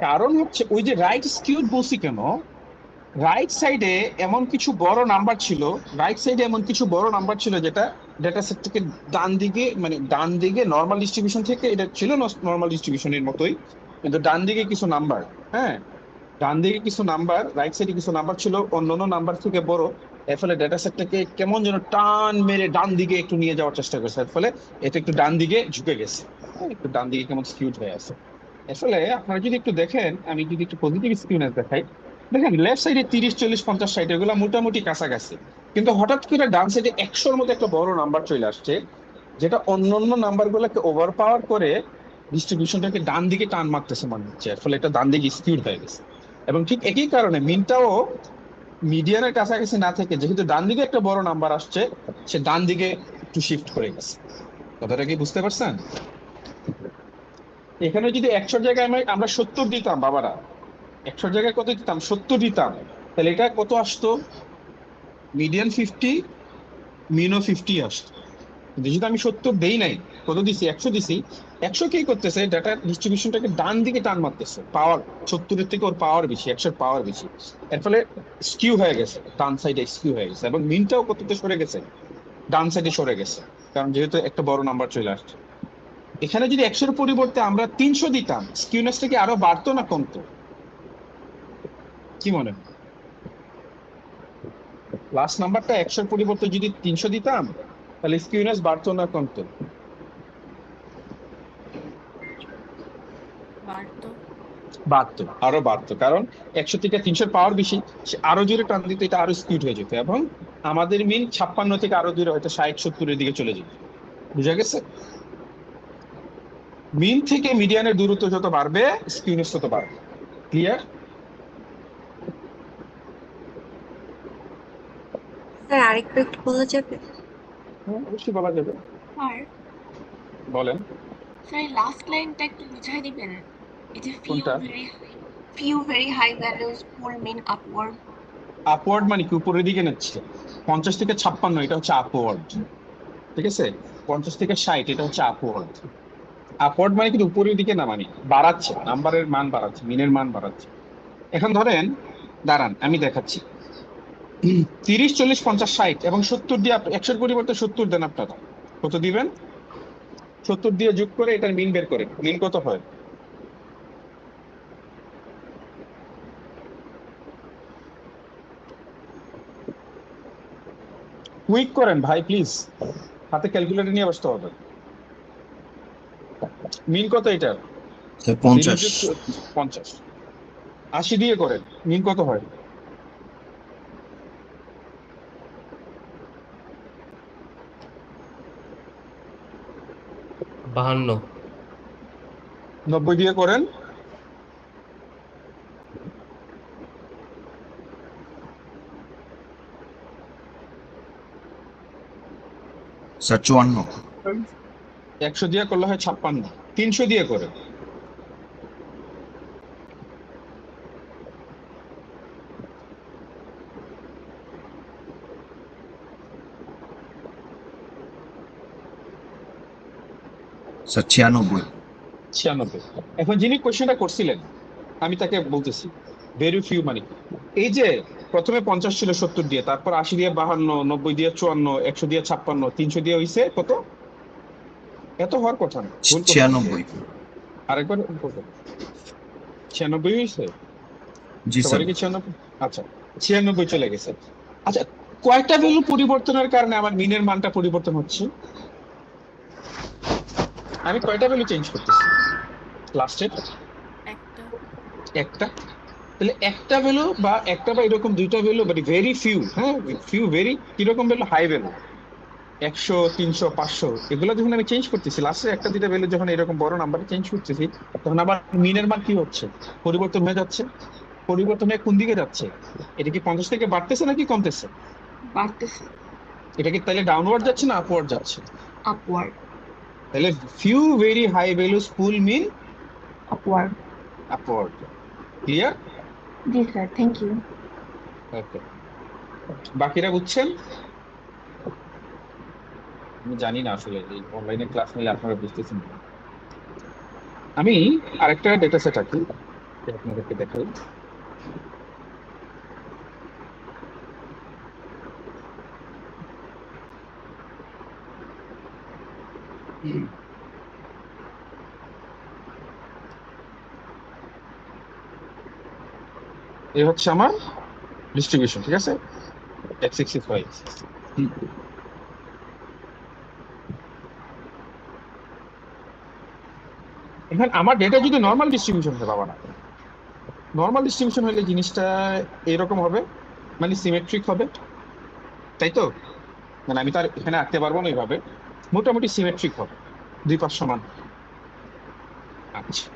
কারণ হচ্ছে ওই যে রাইট স্কিউড বলছি কেন, রাইট সাইডে এমন কিছু বড় নাম্বার ছিল, রাইট সাইডে এমন কিছু বড় নাম্বার ছিল যেটা ডেটা সেট থেকে ডান দিকে, মানে ডান দিকে নর্মাল ডিস্ট্রিবিউশন থেকে এটা ছিল নর্মাল ডিস্ট্রিবিউশনের মতোই, কিন্তু ডান দিকে কিছু নাম্বার, হ্যাঁ, ডান দিকে কিছু নাম্বার, রাইট সাইডে কিছু নাম্বার ছিল অন্যান্য নাম্বার থেকে বড়। এর ফলে ডেটা সেটটাকে কেমন যেন টান মেরে ডান দিকে একটু নিয়ে যাওয়ার চেষ্টা করছে, এর ফলে এটা একটু ডান দিকে ঝুঁকে গেছে, হ্যাঁ, একটু ডান দিকে কেমন স্কিউড হয়ে আছে। আসলে আপনারা যদি একটু দেখেন, আমি যদি একটু পজিটিভ স্কিউনেস দেখাই, দেখেন লেফট সাইডে 30, 40, 50, 60 এগুলো মোটামুটি কাছাকাছি, কিন্তু হঠাৎ করে ডান সাইডে 100-র মতো একটা বড় নাম্বার চলে আসছে, যেটা অন্যান্য নাম্বার গুলোকে ওভার পাওয়ার করে ডিস্ট্রিবিউশনটাকে ডান দিকে টান মারতেছে মনে হচ্ছে, এর ফলে এটা ডান দিকে স্কিউড হয়ে গেছে। এবং ঠিক একই কারণে মিনটাও মিডিয়ানের কাছাকাছি না থেকে, যেহেতু ডান দিকে একটা বড় নাম্বার আসছে, সে ডান দিকে একটু শিফট করে গেছে। কথাটা কি বুঝতে পারছেন? এখানে যদি 100-র জায়গায় আমরা 70 দিতাম বাবারা, 100-র জায়গায় কত দিতাম? 70 দিতাম, তাহলে এটা কত আসতো? মিডিয়ান 50, মিনও 50 আসতো। কিন্তু যেহেতু আমি 70 দেই নাই, কত দিছি? 100 দিছি। 100 কি করতেছে? ডাটা ডিস্ট্রিবিউশনটাকে ডান দিকে টান মারতেছে, পাওয়ার 70-এর থেকে ওর পাওয়ার বেশি, 100-র পাওয়ার বেশি, এর ফলে স্কিউ হয়ে গেছে, ডান সাইডে স্কিউ হয়ে গেছে, এবং মিনটাও কততে সরে গেছে? ডান সাইডে সরে গেছে, কারণ যেহেতু একটা বড় নাম্বার চলে আসছে। এখানে যদি 100-এর পরিবর্তে আমরা 300 দিতাম, স্কিউনেসটা কি আরো বাড়তো না কমতো? কি মনে হয়? লাস্ট নাম্বারটা 100-এর পরিবর্তে যদি 300 দিতাম, তাহলে স্কিউনেস বাড়তো না কমতো? বাড়তো। বাড়তো, আরো বাড়তো, কারণ 100 থেকে 300-র পাওয়ার বেশি, সে আরো জোরে টান দিত, এটা আরো স্কিউড হয়ে যেত, এবং আমাদের মিন 56 থেকে আরো দূরে হয়তো 60-70-এর দিকে চলে যেত। বুঝা গেছে? মিন থেকে মিডিয়ানের দূরত্ব যত বাড়বে, স্কিউনেস তত বাড়বে। ক্লিয়ার? স্যার আরেকটু একটু বলা যাবে? হ্যাঁ, অবশ্যই বলা যাবে, আর বলেন। স্যার লাস্ট লাইনটা একটু বুঝাই দিবেন, এই যে কোনটা? few very high values will mean upward. Upward মানে কি উপরের দিকে নিচ্ছে? 50 থেকে 56 এটা হচ্ছে আপওয়ার্ড, ঠিক আছে? 50 থেকে 60 এটা হচ্ছে আপওয়ার্ড। আপওয়ার্ড মানে কিন্তু উপরের দিকে না, মানে বাড়াচ্ছে, নাম্বারের মান বাড়াচ্ছে, মিনের মান বাড়াচ্ছে। এখন ধরেন, দাঁড়ান আমি দেখাচ্ছি, 30, 40, 50, 60 এবং 70 দিয়ে 100-এর পরিবর্তে 70 দেন, আপনারা কত দিবেন? 70 দিয়ে যোগ করে এটার মিন বের করেন, মিন কত হয়? কুইক করেন ভাই প্লিজ, হাতে ক্যালকুলেটর নিয়ে বসতে হবে। মিন কত এটার? 50। 50। 80 দিয়ে করেন, মিন কত হয়? 52, 90 দিয়ে করেন, স্যার 54। 100 দিয়ে করলে হয় 56, 300 দিয়ে করে। স্যার 96। 96। এখন যিনি কোশ্চেনটা করছিলেন আমি তাকে বলতেছি ভেরি ফিউ মানে কি? এই যে প্রথমে 50 ছিল 70 দিয়ে, তারপর 80 দিয়ে 52, 90 দিয়ে 54, 100 দিয়ে 56, 300 দিয়ে হইছে কত? এত হওয়ার কথা না, ভুল করছি। 96। আরেকবার করবেন। 96 হয়েছে? জি স্যার। সবারই কি 96? আচ্ছা, 96 চলে গেছে। আচ্ছা, কয়টা ভ্যালু পরিবর্তনের কারণে আমার মিনের মানটা পরিবর্তন হচ্ছে? আমি কয়টা ভ্যালু চেঞ্জ করতেছি লাস্টের? একটা। একটা। তাহলে একটা ভ্যালু বা একটা বা এরকম দুইটা ভ্যালু, মানে ভেরি ফিউ, হ্যাঁ ফিউ ভেরি কিরকম ভ্যালু? হাই ভ্যালু 100, 300, 500 এগুলো যখন আমি চেঞ্জ করতেছি, লাস্টে একটা দুইটা ভ্যালু যখন এরকম বড় নাম্বারে চেঞ্জ করতেছি, তখন আবার মিনের মান কি হচ্ছে? পরিবর্তন হয়ে যাচ্ছে। পরিবর্তন হয়ে কোন দিকে যাচ্ছে? এটা কি 50 থেকে বাড়তেছে নাকি কমতেছে? বাড়তেছে। এটা কি তাহলে ডাউনওয়ার্ড যাচ্ছে না আপওয়ার্ড যাচ্ছে? আপওয়ার্ড। তাহলে few very high values pull mean upward. Upward. Clear? জি স্যার, থ্যাংক ইউ। ওকে, বাকিরা বুঝছেন? আমি জানি না আসলে এই অনলাইনে ক্লাস নিলে আপনারা বুঝতেছেন না। আমি আরেকটা ডেটা সেট আঁকি, আপনাদেরকে দেখাই। এই হচ্ছে আমার ডিস্ট্রিবিউশন, ঠিক আছে? x65। এখন আমার ডেটা যদি নর্মাল ডিস্ট্রিবিউশন হয় বাবা না, নর্মাল ডিস্ট্রিবিউশন হলে জিনিসটা এরকম হবে, মানে সিমেট্রিক হবে, তাই তো? মানে আমি তার এখানে আঁকতে পারবো না এইভাবে, মোটামুটি সিমেট্রিক হবে, দুই পাশ সমান। আচ্ছা,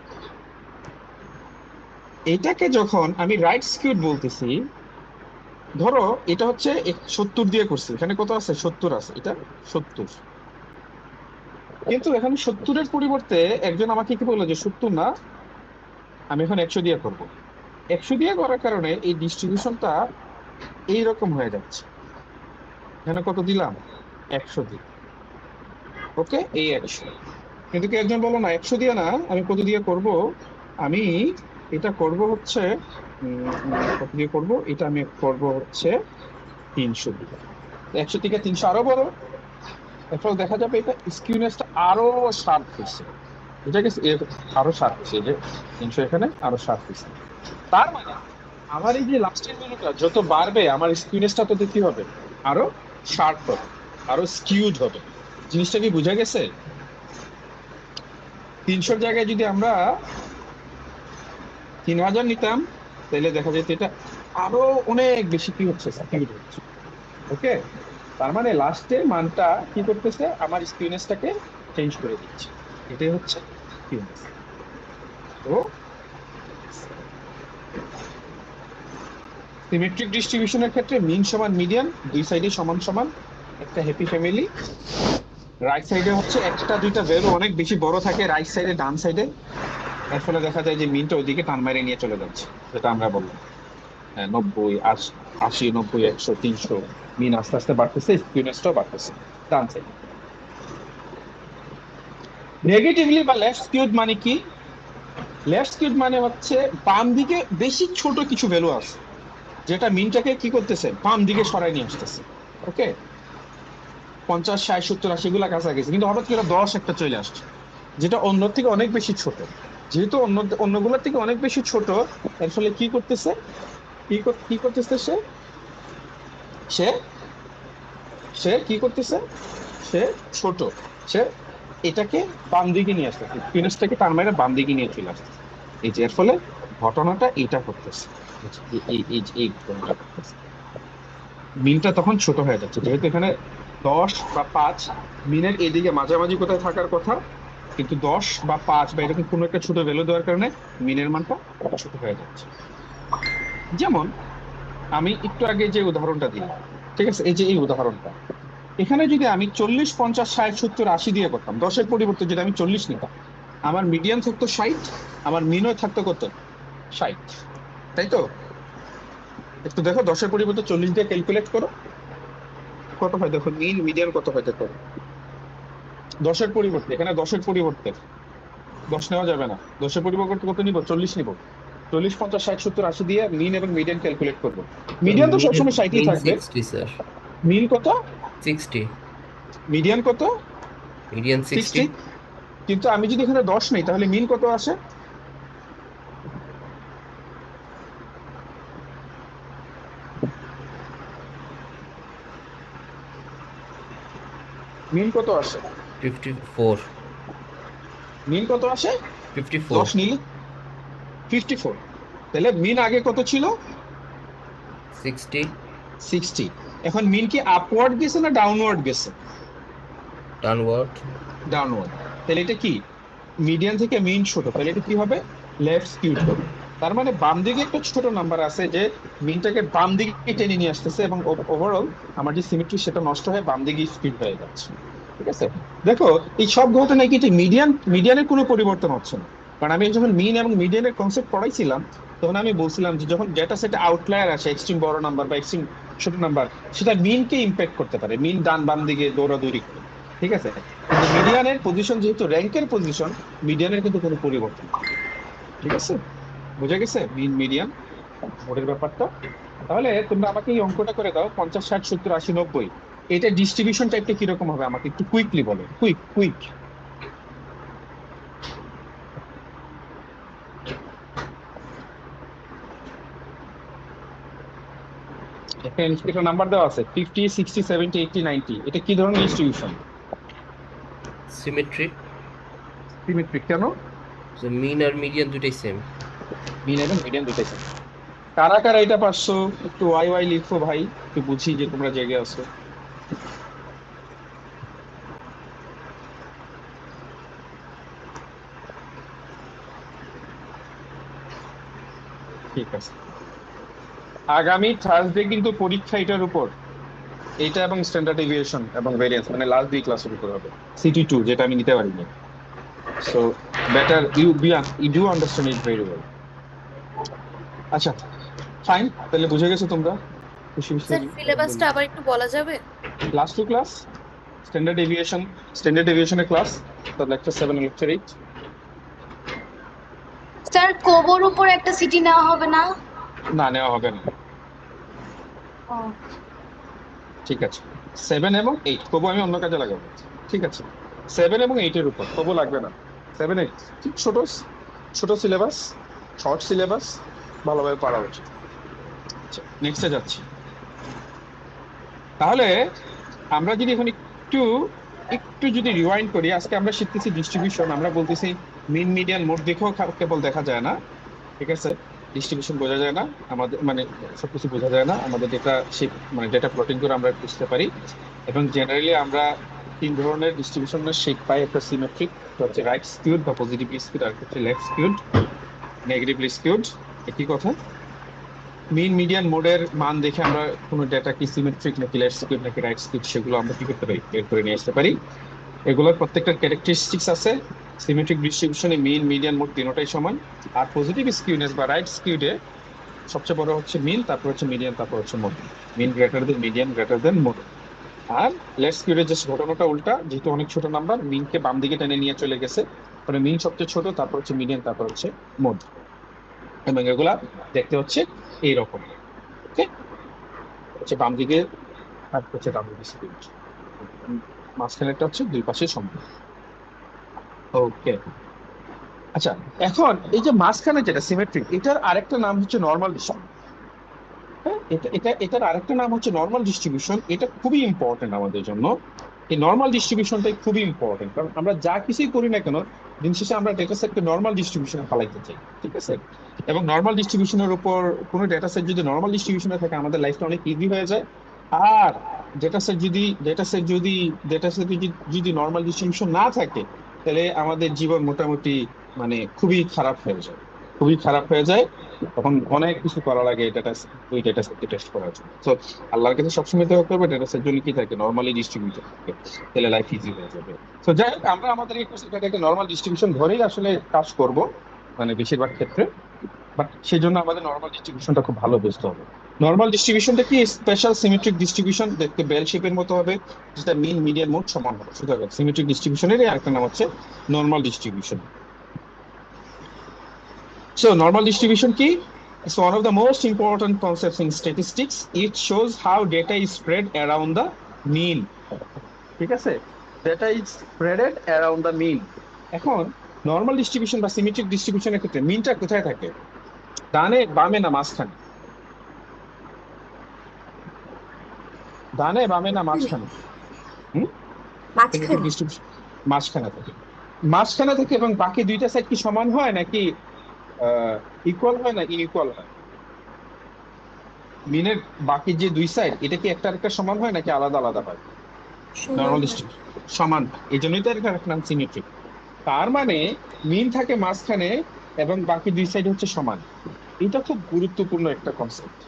এটাকে যখন আমি রাইট স্কিউড বলতেছি, ধরো এটা হচ্ছে 70 দিয়ে করছি, এখানে কত আছে? 70 আছে, এটা 70। কিন্তু এখানে 70-এর পরিবর্তে একজন আমাকে কি বললো যে 70 না, আমি এখন 100 দিয়ে করব। 100 দিয়ে করার কারণে এই ডিস্ট্রিবিউশনটা এইরকম হয়ে যাচ্ছে। এখানে কত দিলাম? 100 দিই। ওকে, এই 100। কিন্তু কি একজন বলো না 100 দিয়ে না, আমি কত দিয়ে করব? আমি এটা করব হচ্ছে কত দিয়ে করব? এটা আমি করব হচ্ছে 300 দিয়ে। 100 থেকে 300 আরো বড়, এরপর দেখা যাবে এটা স্কিউনেসটা আরো শার্প হয়েছে। এটাকে আরো শার্প হয়েছে, এই যে 300 এখানে আরো শার্প হয়েছে। তার মানে আমার এই যে লাস্টের ভ্যালুটা যত বাড়বে, আমার স্কিউনেসটা তত কি হবে? আরো শার্প হবে, আরো স্কিউড হবে। জিনিসটা কি বোঝা গেছে? 300-র জায়গায় যদি আমরা 3000 নিতাম, তাহলে দেখা যেত এটা আরো অনেক বেশি কি হচ্ছে? স্কিউড হচ্ছে। ওকে, তার মানে লাস্টে মানটা কি করতেছে? আমার স্কিউনেসটাকে চেঞ্জ করে দিচ্ছে। এটাই হচ্ছে স্কিউনেস। তো সিমেট্রিক ডিস্ট্রিবিউশনের ক্ষেত্রে মিন সমান মিডিয়ান, দুই সাইডে সমান সমান, একটা হ্যাপি ফ্যামিলি। রাইট সাইডে হচ্ছে একটা দুইটা ভ্যালু অনেক বেশি বড় থাকে রাইট সাইডে, ডান সাইডে, এর ফলে দেখা যায় যে মিনটা ওইদিকে টান মেরে নিয়ে চলে যাচ্ছে, যেটা আমরা বললাম 90, 80, 90, 100, 300 মিন আস্তে আস্তে বাড়তেছে, স্কিউনেসটাও বাড়তেছে ডান সাইডে। নেগেটিভলি বা লেফট স্কিউড মানে কি? লেফট স্কিউড মানে হচ্ছে বাম দিকে বেশি ছোট কিছু ভ্যালু আছে, যেটা মিনটাকে কি করতেছে? বাম দিকে সরাই নিয়ে আসতেছে। ওকে, 50, 60, 70, 80 এগুলা কাছাকাছি, কিন্তু হঠাৎ করে 10 একটা চলে আসছে, যেটা অন্য থেকে অনেক বেশি ছোট। যেহেতু অন্যগুলোর থেকে অনেক বেশি ছোট, এর ফলে কি করতেছে? কি করতেছে সে সে সে কি করতেছে? সে ছোট, সে এটাকে বাম দিকে নিয়ে আসতেছে, স্পিনাসটাকে তার মানে বাম দিকে নিয়ে চলে আসতেছে। এই যে এর ফলে ঘটনাটা এটা করতেছে, এই ঘটনাটা ঘটতেছে। মিনটা তখন ছোট হয়ে যাচ্ছে, যেহেতু এখানে 10 বা 5 মিনের এদিকে মাঝামাঝি কোথায় থাকার কথা, কিন্তু 10 বা 5 বা এরকম কোনো একটা ছোট ভ্যালু দেওয়ার কারণে মিনের মানটা ছোট হয়ে যাচ্ছে। যেমন আমি একটু আগে যে উদাহরণটা দিলাম, ঠিক আছে, এই যে এই উদাহরণটা, এখানে যদি আমি 40, 50, 60, 70, 80 দিয়ে করতাম, 10-এর পরিবর্তে যদি আমি 40 নিতাম, আমার মিডিয়ান থাকতো 60, আমার মিনও থাকতো কত? 60, তাই তো? একটু দেখো 10-এর পরিবর্তে 40 দিয়ে ক্যালকুলেট করো, কত হয় দেখো, মিন মিডিয়ান কত হয় দেখো। 10-এর পরিবর্তে, এখানে 10-এর পরিবর্তে 10 নেওয়া যাবে না, 10-এর পরিবর্তে কত নিব? 40 নিব। 40, 50, 60, 70, 80 দিয়ে মিন এবং মিডিয়ান ক্যালকুলেট করবো। মিডিয়ান তো সবসময় 60ই মিন থাকবে। 60 স্যার, মিন কত? 60, মিডিয়ান কত? মিডিয়ান 60। 60। কিন্তু আমি যদি এখানে 10 নেই তাহলে মিন কত আসে? মিন কত আসে? 54, মিন কত আসে? 54, 10 নিলে 54। তাহলে মিন আগে কত ছিল? 60, 60। এখন মিন কি আপওয়ার্ড গেছে না ডাউনওয়ার্ড গেছে? ডাউনওয়ার্ড। ডাউনওয়ার্ড। তাহলে এটা কি, মিডিয়ান থেকে মিন ছোট, তাহলে এটা কি হবে? লেফট স্কিউড হবে। তার মানে বাম দিকে একটা ছোট নাম্বার আছে যে মিনটাকে বাম দিকে টেনে নিয়ে আসতেছে, এবং ওভারঅল আমার যে সিমেট্রি সেটা নষ্ট হয়ে বাম দিকে স্কিউড হয়ে যাচ্ছে। ঠিক আছে, দেখো এই সব ঘটনায় কি মিডিয়ানের কোনো পরিবর্তন হচ্ছে না। কারণ আমি যখন মিন এবং মিডিয়ানের কনসেপ্ট পড়াইছিলাম তখন আমি বলছিলাম যে যখন ডেটা সেটে আউটলায়ার আসে, এক্সট্রিম বড় নাম্বার বা এক্সট্রিম ছোট নাম্বার, সেটা মিনকে ইম্প্যাক্ট করতে পারে, মিন ডান বাম দিকে দৌড়াদৌড়ি করে। ঠিক আছে, কিন্তু মিডিয়ানের পজিশন যেহেতু র্যাঙ্কের পজিশন, মিডিয়ানের কিন্তু কোনো পরিবর্তন নেই। ঠিক আছে, বুঝা গেছে মিন মিডিয়ান মোডের ব্যাপারটা? তাহলে তোমরা আমাকে এই অঙ্কটা করে দাও, 50, 60, 70, 80, 90, এটা ডিস্ট্রিবিউশন টাইপটা কিরকম হবে আমাকে একটু কুইকলি বলো, কুইক। একটা নাম্বার দেওয়া আছে 50, 60, 70, 80, 90, এটা কি ধরনের ডিস্ট্রিবিউশন? সিমেট্রি। সিমেট্রিক। কেন? যে মিন আর মিডিয়ান দুটাই সেম। মিন এবং মিডিয়ান দুটাই আছে। কারা কারা এটা পারছো একটু ওয়াই লিখো ভাই, একটু বুঝি যে তোমরা জেগে আছো। ঠিক আছে, আগামী থার্সডে কিন্তু পরীক্ষা এটার উপর, এটা এবং স্ট্যান্ডার্ড ডেভিয়েশন এবং ভেরিয়েন্স, মানে লাস্ট 2 ক্লাসের উপর হবে, CT2 যেটা আমি নিতে পারিনি। So better you do understand it very well. আচ্ছা ফাইন, তাহলে বুঝে গেছো তোমরা? স্যার সিলেবাসটা আবার একটু বলা যাবে? লাস্ট 2 ক্লাস স্ট্যান্ডার্ড ডেভিয়েশনের ক্লাস, তার লেকচার 7 আর লেকচার 8। স্যার কোবোর উপর একটা সিটি নেওয়া হবে না? না, নেওয়া হবে না। ও, ঠিক আছে, 7 এবং 8 তবু আমি অন্য কাজে লাগাবো। ঠিক আছে, 7 এবং 8 এর উপর তবু লাগবে না। 7, 8 ঠিক ছোট সিলেবাস, শর্ট সিলেবাস, ভালোভাবে পড়া উচিত। আচ্ছা নেক্সটে যাচ্ছি। তাহলে আমরা যদি এখন একটু যদি রিওয়াইন্ড করি, আজকে আমরা শিখতেছি ডিস্ট্রিবিউশন। আমরা বলতেছি মিন মিডিয়ান মোড দেখেও কেবল দেখা যায় না। ঠিক আছে, ডিস্ট্রিবিউশন বোঝা যায় না, আমাদের মানে সবকিছু বোঝা যায় না, আমাদের ডেটা মানে ডেটা প্লটিং করে আমরা বুঝতে পারি। এবং জেনারেলি আমরা 3 ধরনের ডিস্ট্রিবিউশনের শেপ পাই, একটা সিমেট্রিক, হচ্ছে রাইট স্কিউড বা পজিটিভলি স্কিউড, আর হচ্ছে লেফট স্কিউড, নেগেটিভলি স্কিউড। একই কথা, মিন মিডিয়ান মোডের মান দেখে আমরা কোনো ডেটা কি সিমেট্রিক নাকি লেফট স্কিউড নাকি রাইট স্কিউড সেগুলো আমরা কি করতে পারি, বের করে নিয়ে আসতে পারি। এগুলোর প্রত্যেকটার ক্যারেক্টারিস্টিক্স আছে। সিমেট্রিক ডিস্ট্রিবিউশনে মিন মিডিয়ান মোড তিনটাই সমান, আর পজিটিভ স্কিউনেস বা রাইট স্কিউডে সবচেয়ে বড় হচ্ছে মিন, তারপর হচ্ছে মিডিয়ান, তারপর হচ্ছে mode. Mean greater than median greater than mode. আর লেফট স্কিউডের যে ঘটনাটা উল্টা, যেহেতু অনেক ছোট নাম্বার, মিনকে বাম দিকে টেনে নিয়ে চলে গেছে, মানে মিন সবচেয়ে ছোট, তারপর হচ্ছে মিডিয়ান, তারপর হচ্ছে মোড। এবং এগুলা দেখতে হচ্ছে এইরকম। ওকে, হচ্ছে বাম দিকে আর হচ্ছে ডান দিকে স্কিউড, মাঝখানেরটা হচ্ছে দুই পাশে সমান। ওকে, আচ্ছা এখন এই যে মাঝখানে যেটা সিমেট্রিক, এটার আরেকটা নাম হচ্ছে নর্মাল ডিস্ট্রিবিউশন। হ্যাঁ, এটার আরেকটা নাম হচ্ছে নর্মাল ডিস্ট্রিবিউশন। এটা খুবই ইম্পর্টেন্ট আমাদের জন্য। এই নর্মাল ডিস্ট্রিবিউশনটাই খুবই ইম্পর্টেন্ট, কারণ আমরা যা কিছুই করি না কেন দিন শেষে আমরা ডেটা সেটকে নর্মাল ডিস্ট্রিবিউশনে ফেলাইতে চাই। ঠিক আছে, এবং নর্মাল ডিস্ট্রিবিউশনের উপর কোনো ডেটা সেট যদি নর্মাল ডিস্ট্রিবিউশনে থাকে আমাদের লাইফটা অনেক ইজি হয়ে যায়। আর ডেটা সেট যদি নর্মাল ডিস্ট্রিবিউশন না থাকে তাহলে আমাদের জীবন মোটামুটি মানে খুবই খারাপ হয়ে যায়। খুবই খারাপ হয়ে যায়, তখন অনেক কিছু করা লাগে এই ডেটা, ওই ডেটা সেটকে টেস্ট করার জন্য। তো আল্লাহর কাছে সবসময় তো হবে ডেটা সেট জন্য কি থাকে, নর্মালি ডিস্ট্রিবিউটেড থাকে, তাহলে লাইফ ইজি হয়ে যাবে। তো যাই হোক, আমরা আমাদের এই কোর্সে একটা নর্মাল ডিস্ট্রিবিউশন ধরেই আসলে কাজ করব, মানে বেশিরভাগ ক্ষেত্রে। বাট সেই জন্য আমাদের নর্মাল ডিস্ট্রিবিউশনটা খুব ভালো বুঝতে হবে। নর্মাল ডিস্ট্রিবিউশনটা কি, স্পেশাল সিমেট্রিক ডিস্ট্রিবিউশন, দেখতে বেল শেপের মতো হবে, যেটা মিন মিডিয়ান মোড সমান হবে। সুতরাং সিমেট্রিক ডিস্ট্রিবিউশনের আরেকটা নাম হচ্ছে normal distribution. So normal distribution key is one of the most important concepts in statistics. It shows how data is spread around the mean. ঠিক আছে, data is spread around the mean. এখন normal distribution বা symmetric ডিস্ট্রিবিউশনের ক্ষেত্রে মিনটা কোথায় থাকে, ডানে বামে না মাঝখানে? ডানে বামে না মাঝখানে? মাঝখানে। ডিস্ট্রিবিউশন মাঝখানে থাকে, মাঝখানে থাকে। এবং বাকি দুইটা সাইড কি সমান হয় নাকি ইকুয়াল হয় না ইনইকুয়াল হয়? মিনের বাকি যে দুই সাইড, এটা কি একটা আরেকটা সমান হয় নাকি আলাদা আলাদা হয়? নর্মাল ডিস্ট্রিবিউশন সমান, এই জন্যই তো এর নাম সিমেট্রিক। তার মানে মিন থাকে মাঝখানে এবং বাকি দুই সাইড হচ্ছে সমান। এটা খুব গুরুত্বপূর্ণ একটা কনসেপ্ট।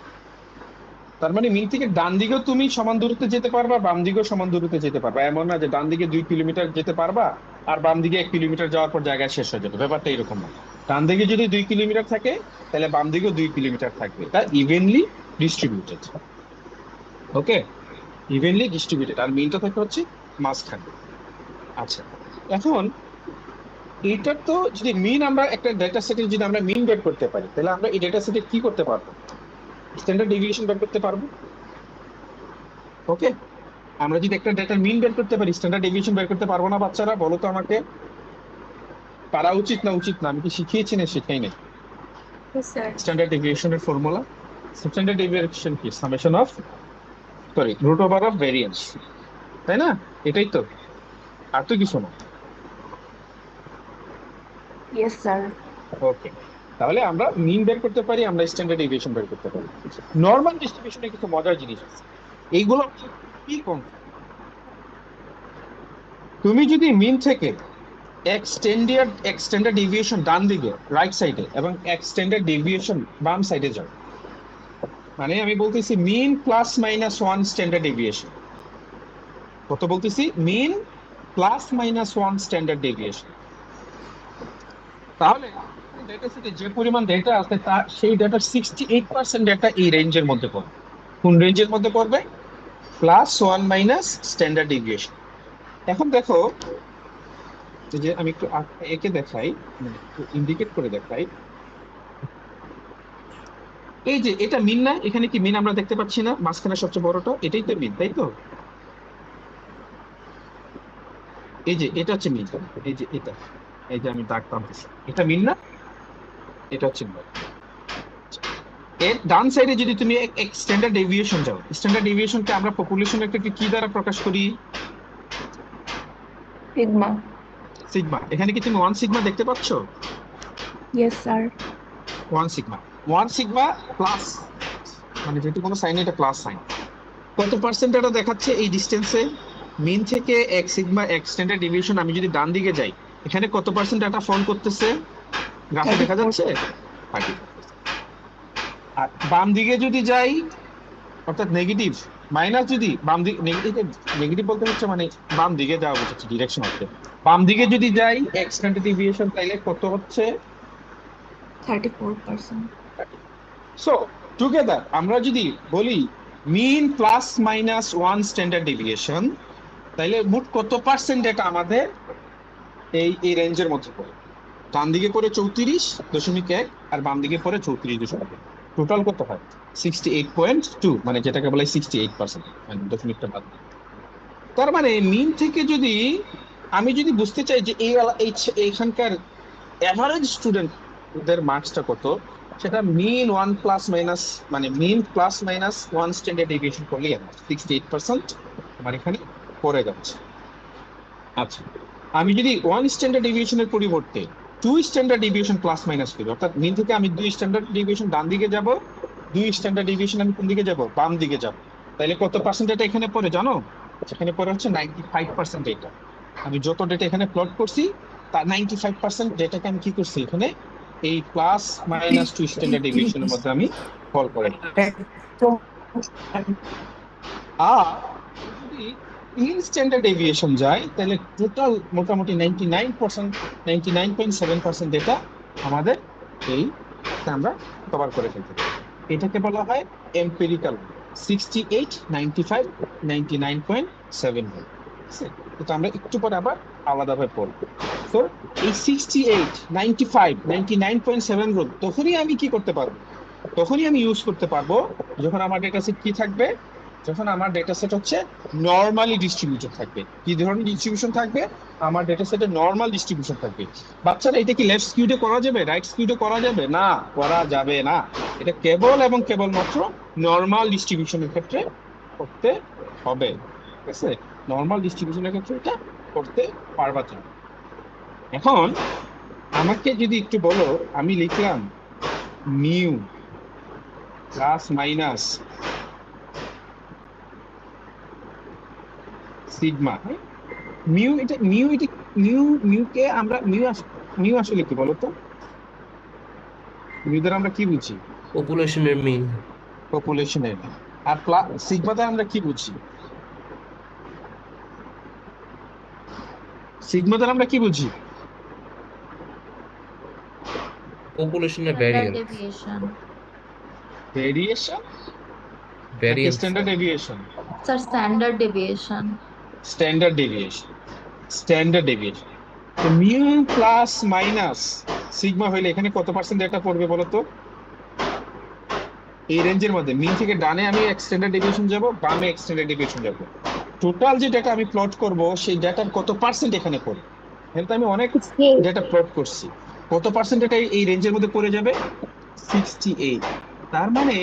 তার মানে মিন থেকে ডান দিকেও তুমি সমান দূরত্বে যেতে পারবা, বাম দিকেও সমান দূরত্বে যেতে পারবা। এমন না যে ডান দিকে 2 কিলোমিটার যেতে পারবা আর বাম দিকে 1 কিলোমিটার যাওয়ার পর জায়গায় শেষ হয়ে যাবে, ব্যাপারটা এরকম না। ডান দিকে যদি 2 কিলোমিটার থাকে তাহলে বাম দিকেও 2 কিলোমিটার থাকবে, তা ইভেনলি ডিস্ট্রিবিউটেড। ওকে, ইভেনলি ডিস্ট্রিবিউটেড, আর মিনটা থাকে হচ্ছে মাঝখানে। আচ্ছা, এখন এইটার তো যদি মিন, আমরা একটা ডেটা সেটে যদি আমরা মিন বের করতে পারি, তাহলে আমরা এই ডেটা সেটে কি করতে পারবো, স্ট্যান্ডার্ড ডেভিয়েশন বের করতে পারবো। ওকে, আমরা যদি একটা ডেটার মিন বের করতে পারি, স্ট্যান্ডার্ড ডেভিয়েশন বের করতে পারবো না? বাচ্চারা বলো তো আমাকে, পারা উচিত না উচিত না? আমি কি শিখিয়েছি না শিখাই নাই? স্যার স্ট্যান্ডার্ড ডেভিয়েশনের ফর্মুলা, স্ট্যান্ডার্ড ডেভিয়েশন কি, summation of root over of variance, তাই না? এটাই তো, আর তো কিছু না। Yes sir. ওকে, তাহলে আমরা মিন বের করতে পারি, আমরা স্ট্যান্ডার্ড ডেভিয়েশন বের করতে পারি। নরমাল ডিস্ট্রিবিউশনে কিছু মজার জিনিস আছে, এইগুলো কি কোন, তুমি যদি মিন থেকে এক্সটেন্ডার্ড ডেভিয়েশন ডান দিকে রাইট সাইডে এবং এক্সটেন্ডার্ড ডেভিয়েশন বাম সাইডে যাও, মানে আমি বলতেছি মিন প্লাস মাইনাস 1 স্ট্যান্ডার্ড ডেভিয়েশন। কত বলতেছি? মিন প্লাস মাইনাস 1 স্ট্যান্ডার্ড ডেভিয়েশন। তাহলে ডেটা সেটে যে পরিমাণ ডেটা আছে তার সেই ডেটার 68% ডেটা এই রেঞ্জের মধ্যে পড়বে। কোন রেঞ্জের মধ্যে পড়বে? Plus 1 minus standard deviation. এখন দেখো যে আমি একটু একে দেখাই, মানে একটু ইন্ডিকেট করে দেখাই। এই যে এটা মিন না, এখানে কি মিন আমরা দেখতে পাচ্ছি না? মাঝখানে সবচেয়ে বড়টা, এটাই তো মিন, তাই তো? এই যে এটা হচ্ছে মিন, এই যে এটা, এই যে আমি দাগ টানতেছি, এটা মিন না? এটা হচ্ছে মিন। এর ডান সাইডে যদি তুমি স্ট্যান্ডার্ড ডেভিয়েশন যাও, স্ট্যান্ডার্ড ডেভিয়েশনকে আমরা পপুলেশনের ক্ষেত্রে কি দ্বারা প্রকাশ করি? সিগমা। সিগমা। এখানে কি তুমি 1 সিগমা দেখতে পাচ্ছ? Yes sir. 1 sigma, 1 sigma plus, মানে যেহেতু কোনো সাইন, এটা প্লাস সাইন। কত পার্সেন্ট এটা দেখাচ্ছে এই ডিসটেন্সে? মিন থেকে 1 সিগমা স্ট্যান্ডার্ড ডেভিয়েশন আমি যদি ডান দিকে যাই, এখানে কত পার্সেন্ট ডাটা ফর্ম করতেছে গ্রাফে দেখা যাচ্ছে? 30%। আর বাম দিকে যদি যাই, অর্থাৎ নেগেটিভ মাইনাস, যদি বাম দিকে নেগেটিভ বলতে হচ্ছে মানে বাম দিকে যাওয়া বোঝাচ্ছে, ডিরেকশন হচ্ছে। বাম দিকে যদি যাই স্ট্যান্ডার্ড ডেভিয়েশন, তাইলে কত হচ্ছে? 34%। সো টুগেদার আমরা যদি বলি মিন প্লাস মাইনাস 1 স্ট্যান্ডার্ড ডেভিয়েশন, তাইলে মোট কত পার্সেন্ট ডেটা আমাদের এই রেঞ্জের মধ্যে পড়ে? ডান দিকে পড়ে 34.1 আর বাম দিকে পড়ে 34.1। টোটাল কত হয়? 68.2, মানে যেটাকে বলে 68%, মানে দশমিকটা বাদ দিয়ে। তার মানে মিন থেকে যদি আমি যদি বুঝতে চাই যে এইখানকার এভারেজ স্টুডেন্টদের মার্কসটা কত, সেটা মিন 1 প্লাস মাইনাস, মানে মিন প্লাস মাইনাস 1 স্ট্যান্ডার্ড ডেভিয়েশন করলেই আমার 68% আমার এখানে পড়ে যাচ্ছে। আচ্ছা, আমি যদি 1 স্ট্যান্ডার্ড ডেভিয়েশনের পরিবর্তে 2 স্ট্যান্ডার্ড ডেভিয়েশন প্লাস মাইনাস করি, অর্থাৎ মিন থেকে আমি 2 স্ট্যান্ডার্ড ডেভিয়েশন ডান দিকে যাব, 2 স্ট্যান্ডার্ড ডেভিয়েশন আমি কোন দিকে যাব? বাম দিকে যাব, তাহলে কত পার্সেন্ট এটা এখানে পড়ে জানো? সেখানে পড়ে হচ্ছে 95% ডেটা। আমি যত ডেটা এখানে প্লট করছি তার 95% ডেটাকে আমি কি করছি এখানে এই প্লাস মাইনাস 2 স্ট্যান্ডার্ড ডেভিয়েশনের মধ্যে আমি ফল করে নিই। আর যদি 3 স্ট্যান্ডার্ড ডেভিয়েশন যায় তাহলে টোটাল মোটামুটি 99.7% ডেটা আমাদের এই আমরা কভার করে ফেলতে পারি। এটাকে বলা হয় এম্পিরিক্যাল 68, 95, 99.7 ঠিক আছে? তো আমরা একটু পরে আবার আলাদাভাবে পড়বো। তো এই 68, 95, 99.7 রোধ তখনই আমি কি করতে পারবো, তখনই আমি ইউজ করতে পারবো যখন আমার ডেটা সেট কি থাকবে, যখন আমার ডেটা সেট হচ্ছে নরমালি ডিস্ট্রিবিউটেড থাকবে। কি ধরনের ডিস্ট্রিবিউশন থাকবে? আমার ডেটা সেটে নরমাল ডিস্ট্রিবিউশন থাকবে। বাচ্চারা এটা কি লেফট স্কিউডে করা যাবে, রাইট স্কিউডে করা যাবে? না, করা যাবে না। এটা কেবল এবং কেবলমাত্র নরমাল ডিস্ট্রিবিউশনের ক্ষেত্রে করতে হবে, ঠিক আছে? নরমাল ডিস্ট্রিবিউশনের ক্ষেত্রে এটা করতে পারবা তুমি। এখন আমাকে যদি একটু বলো, আমি লিখলাম mu plus minus sigma, mu কে আমরা মিউ আসলে কি বলতো? মিউ দ্বারা আমরা কি বুঝি? পপুলেশনের মিন। পপুলেশনের। আর সিগমা দ্বারা আমরা কি বুঝি? সিগমা দ্বারা আমরা কি বুঝি? পপুলেশনের standard variance. Deviation. Variation, variance standard deviation. Sir standard deviation. Standard deviation, standard deviation. তো মিউ প্লাস মাইনাস সিগমা হইলে এখানে কত পার্সেন্ট ডেটা পড়বে বলো তো? এই রেঞ্জের মধ্যে মিন থেকে ডানে আমি স্ট্যান্ডার্ড ডেভিয়েশন যাব, বামে স্ট্যান্ডার্ড ডেভিয়েশন যাব। টোটাল যে ডেটা আমি প্লট করব সেই ডেটার কত পার্সেন্ট এখানে পড়বে? এখানে তো আমি অনেক ডেটা প্লট করছি, কত পার্সেন্ট ডেটা এই রেঞ্জের মধ্যে পড়ে যাবে? 68। তার মানে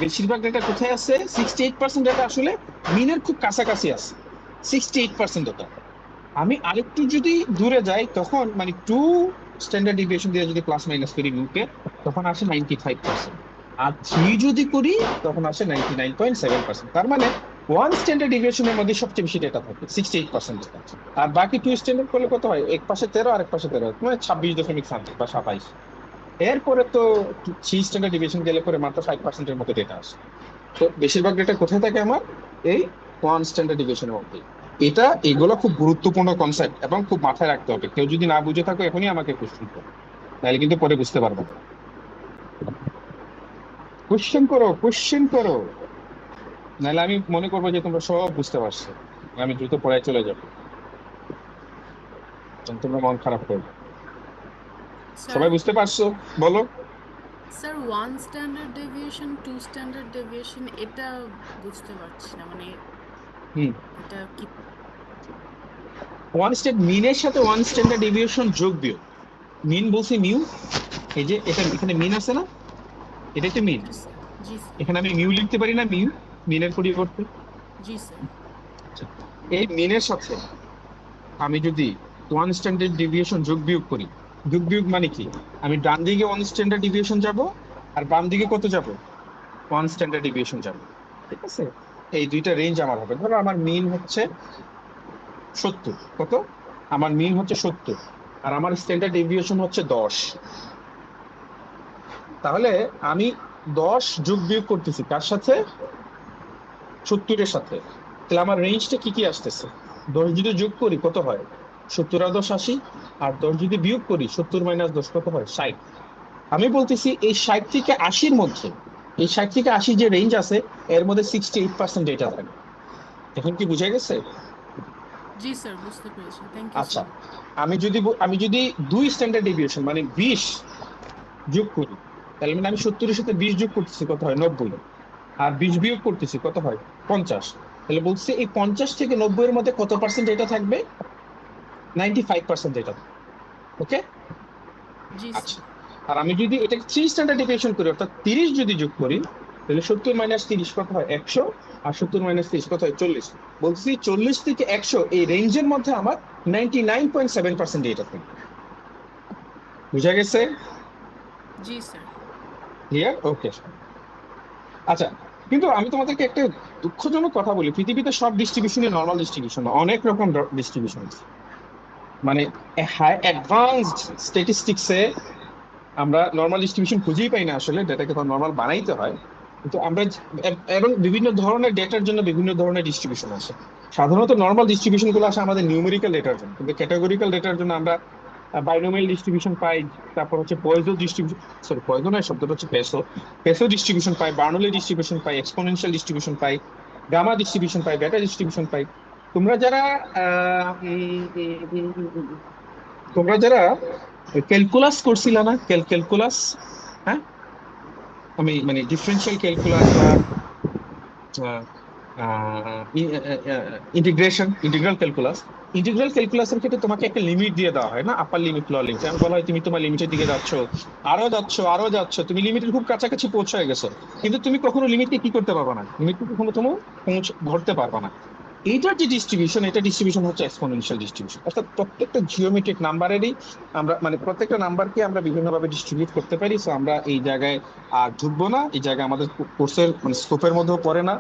বেশিরভাগ ডেটা কোথায় আছে? 68% ডেটা আসলে মিনের খুব কাছাকাছি আছে। 68% ডেটা আমি আরেকটু যদি দূরে যাই তখন মানে 2 স্ট্যান্ডার্ড ডেভিয়েশন দিয়ে যদি প্লাস মাইনাস করি মিউকে তখন আসে 95%। আর 3 যদি করি তখন আসে 99.7%। তার মানে 1 স্ট্যান্ডার্ড ডেভিয়েশনের মধ্যে সবচেয়ে বেশি ডেটা থাকে 68% ডেটা। আর বাকি 2 স্ট্যান্ডার্ড করলে কত হয়? এক পাশে 13 আর এক পাশে 13, মানে 26.5 বা 27। এরপরে তো 3 স্ট্যান্ডার্ড ডেভিয়েশন গেলে পরে মাত্র 5% এর মতো ডেটা আসে। তো বেশিরভাগ ডেটা কোথায় থাকে আমার? এই 1 স্ট্যান্ডার্ড ডেভিয়েশনের মধ্যে। এগুলো খুব গুরুত্বপূর্ণ কনসেপ্ট এবং খুব মাথায় রাখতে হবে। কেউ যদি না বুঝে থাকো এখনই আমাকে কোশ্চেন করো, তাহলে কিন্তু পরে বুঝতে পারবো না। কোশ্চেন করো, নাহলে আমি মনে করবো যে তোমরা সব বুঝতে পারছো, আমি দ্রুত পড়ায় চলে যাবো, তোমরা মন খারাপ করবে। সবাই বুঝতে পারছো? বলো। Sir 1 standard deviation 2 standard deviation এটা বুঝতে পারছি না, মানে এটা কি? 1 স্ট্যান্ড মিনের সাথে 1 স্ট্যান্ডার্ড ডেভিয়েশন যোগ বিয়োগ। মিন বলছি মিউ, এই যে এটা এখানে মিন আছে না, এটা তো মিন। জি স্যার। এখানে আমি মিউ লিখতে পারি না, মিনের পরিবর্তে? জি স্যার। এই মিনের সাথে আমি যদি 1 স্ট্যান্ডার্ড ডেভিয়েশন যোগ বিয়োগ করি, যোগ বিয়োগ মানে কি? আমি ডান দিকে 1 স্ট্যান্ডার্ড ডেভিয়েশন যাব আর বাম দিকে কত যাব? 1 স্ট্যান্ডার্ড ডেভিয়েশন যাব, ঠিক আছে? এই দুইটা রেঞ্জ আমার হবে। ধরো আমার মিন হচ্ছে 70, কত? আমার মিন হচ্ছে 70 আর আমার স্ট্যান্ডার্ড ডেভিয়েশন হচ্ছে 10। তাহলে আমি 10 যোগ বিয়োগ করতেছি কার সাথে? 70 এর সাথে। তাহলে আমার রেঞ্জটা কি আসতেছে? 10 যদি যোগ করি কত হয়? 70 আর 10 80, আর 10 যদি বিয়োগ করি 70 মাইনাস 10 কত হয়? 60। আমি বলতেছি এই 60 থেকে 80-র মধ্যে, এই 60 থেকে 80 যে রেঞ্জ আছে এর মধ্যে 68% ডেটা থাকে। এখন কি বুঝা গেছে? জি স্যার, বুঝতে পেরেছি, থ্যাংক ইউ। আচ্ছা, আমি যদি 2 স্ট্যান্ডার্ড ডেভিয়েশন মানে 20 যোগ করি, তাহলে মানে আমি 70 এর সাথে 20 যোগ করতেছি কত হয়? 90। আর 20 বিয়োগ করতেছি কত হয়? 50। তাহলে বলছি এই 50 থেকে 90 এর মধ্যে কত পার্সেন্ট ডেটা থাকবে? 95% ডেটা। ওকে? জি আচ্ছা, স্যার। আর আমি যদি এটা 3 স্ট্যান্ডার্ড ডেভিয়েশন করি অর্থাৎ 30 যদি যোগ করি তাহলে 70 মাইনাস 30 কত হয়? 100। আর 70 মাইনাস 30 কত হয়? 40। বলছি 40 থেকে 100 এই রেঞ্জের মধ্যে আমার 99.7% ডেটা থাকবে। বুঝা গেছে? জি স্যার। ক্লিয়ার? ওকে। আচ্ছা, কিন্তু আমি তোমাদেরকে একটা দুঃখজনক কথা বলি, পৃথিবীতে সব ডিস্ট্রিবিউশনই নরমাল ডিস্ট্রিবিউশন না, অনেক রকম ডিস্ট্রিবিউশন আছে। মানে হাই অ্যাডভান্সড স্ট্যাটিস্টিক্সে আমরা নর্মাল ডিস্ট্রিবিউশন খুঁজেই পাই না আসলে, ডেটাকে তো নর্মাল বানাইতে হয়। কিন্তু আমরা এবং বিভিন্ন ধরনের ডেটার জন্য বিভিন্ন ধরনের ডিস্ট্রিবিউশন আছে। সাধারণত নর্মাল ডিস্ট্রিবিউশন গুলো আসে আমাদের নিউমেরিক্যাল ডেটার জন্য, কিন্তু ক্যাটাগরিক্যাল ডেটার জন্য আমরা বাইনোমিয়াল ডিস্ট্রিবিউশন পাই, তারপর হচ্ছে পয়েজো ডিস্ট্রিবিউশন, সরি পয়েজো নয়, শব্দটা হচ্ছে পেসো ডিস্ট্রিবিউশন পাই, বার্নৌলি ডিস্ট্রিবিউশন পাই, এক্সপোনেনশিয়াল ডিস্ট্রিবিউশন পাই, গামা ডিস্ট্রিবিউশন পাই, বেটা ডিস্ট্রিবিউশন পাই। তোমরা যারা ক্যালকুলাস করছিলা না, ক্যালকুলাস, হ্যাঁ আমি মানে ডিফারেন্সিয়াল ক্যালকুলাস বা ইন্টিগ্রাল ক্যালকুলাসের ক্ষেত্রে তোমাকে একটা লিমিট দিয়ে দেওয়া হয় না, আপার লিমিট, লোয়ার লিমিট। আমি বলা হয় তুমি তোমার লিমিটের দিকে যাচ্ছ, আরো যাচ্ছ, তুমি লিমিটের খুব কাছাকাছি পৌঁছে গেছো, কিন্তু তুমি কখনো লিমিটকে কি করতে পারবে না, লিমিটকে কখনো তুমি ধরতে পারবে না। এইটার যে ডিস্ট্রিবিউশন, এটা ডিস্ট্রিবিউশন হচ্ছে এক্সপোনেনশিয়াল ডিস্ট্রিবিউশন। অর্থাৎ প্রত্যেকটা জিওমেট্রিক নাম্বারেরই আমরা মানে প্রত্যেকটা নাম্বারকে আমরা বিভিন্নভাবে ডিস্ট্রিবিউট করতে পারি। সো আমরা এই জায়গায় আর ঢুকবো না, এই জায়গায় আমাদের কোর্সের মানে স্কোপের মধ্যেও পড়ে না।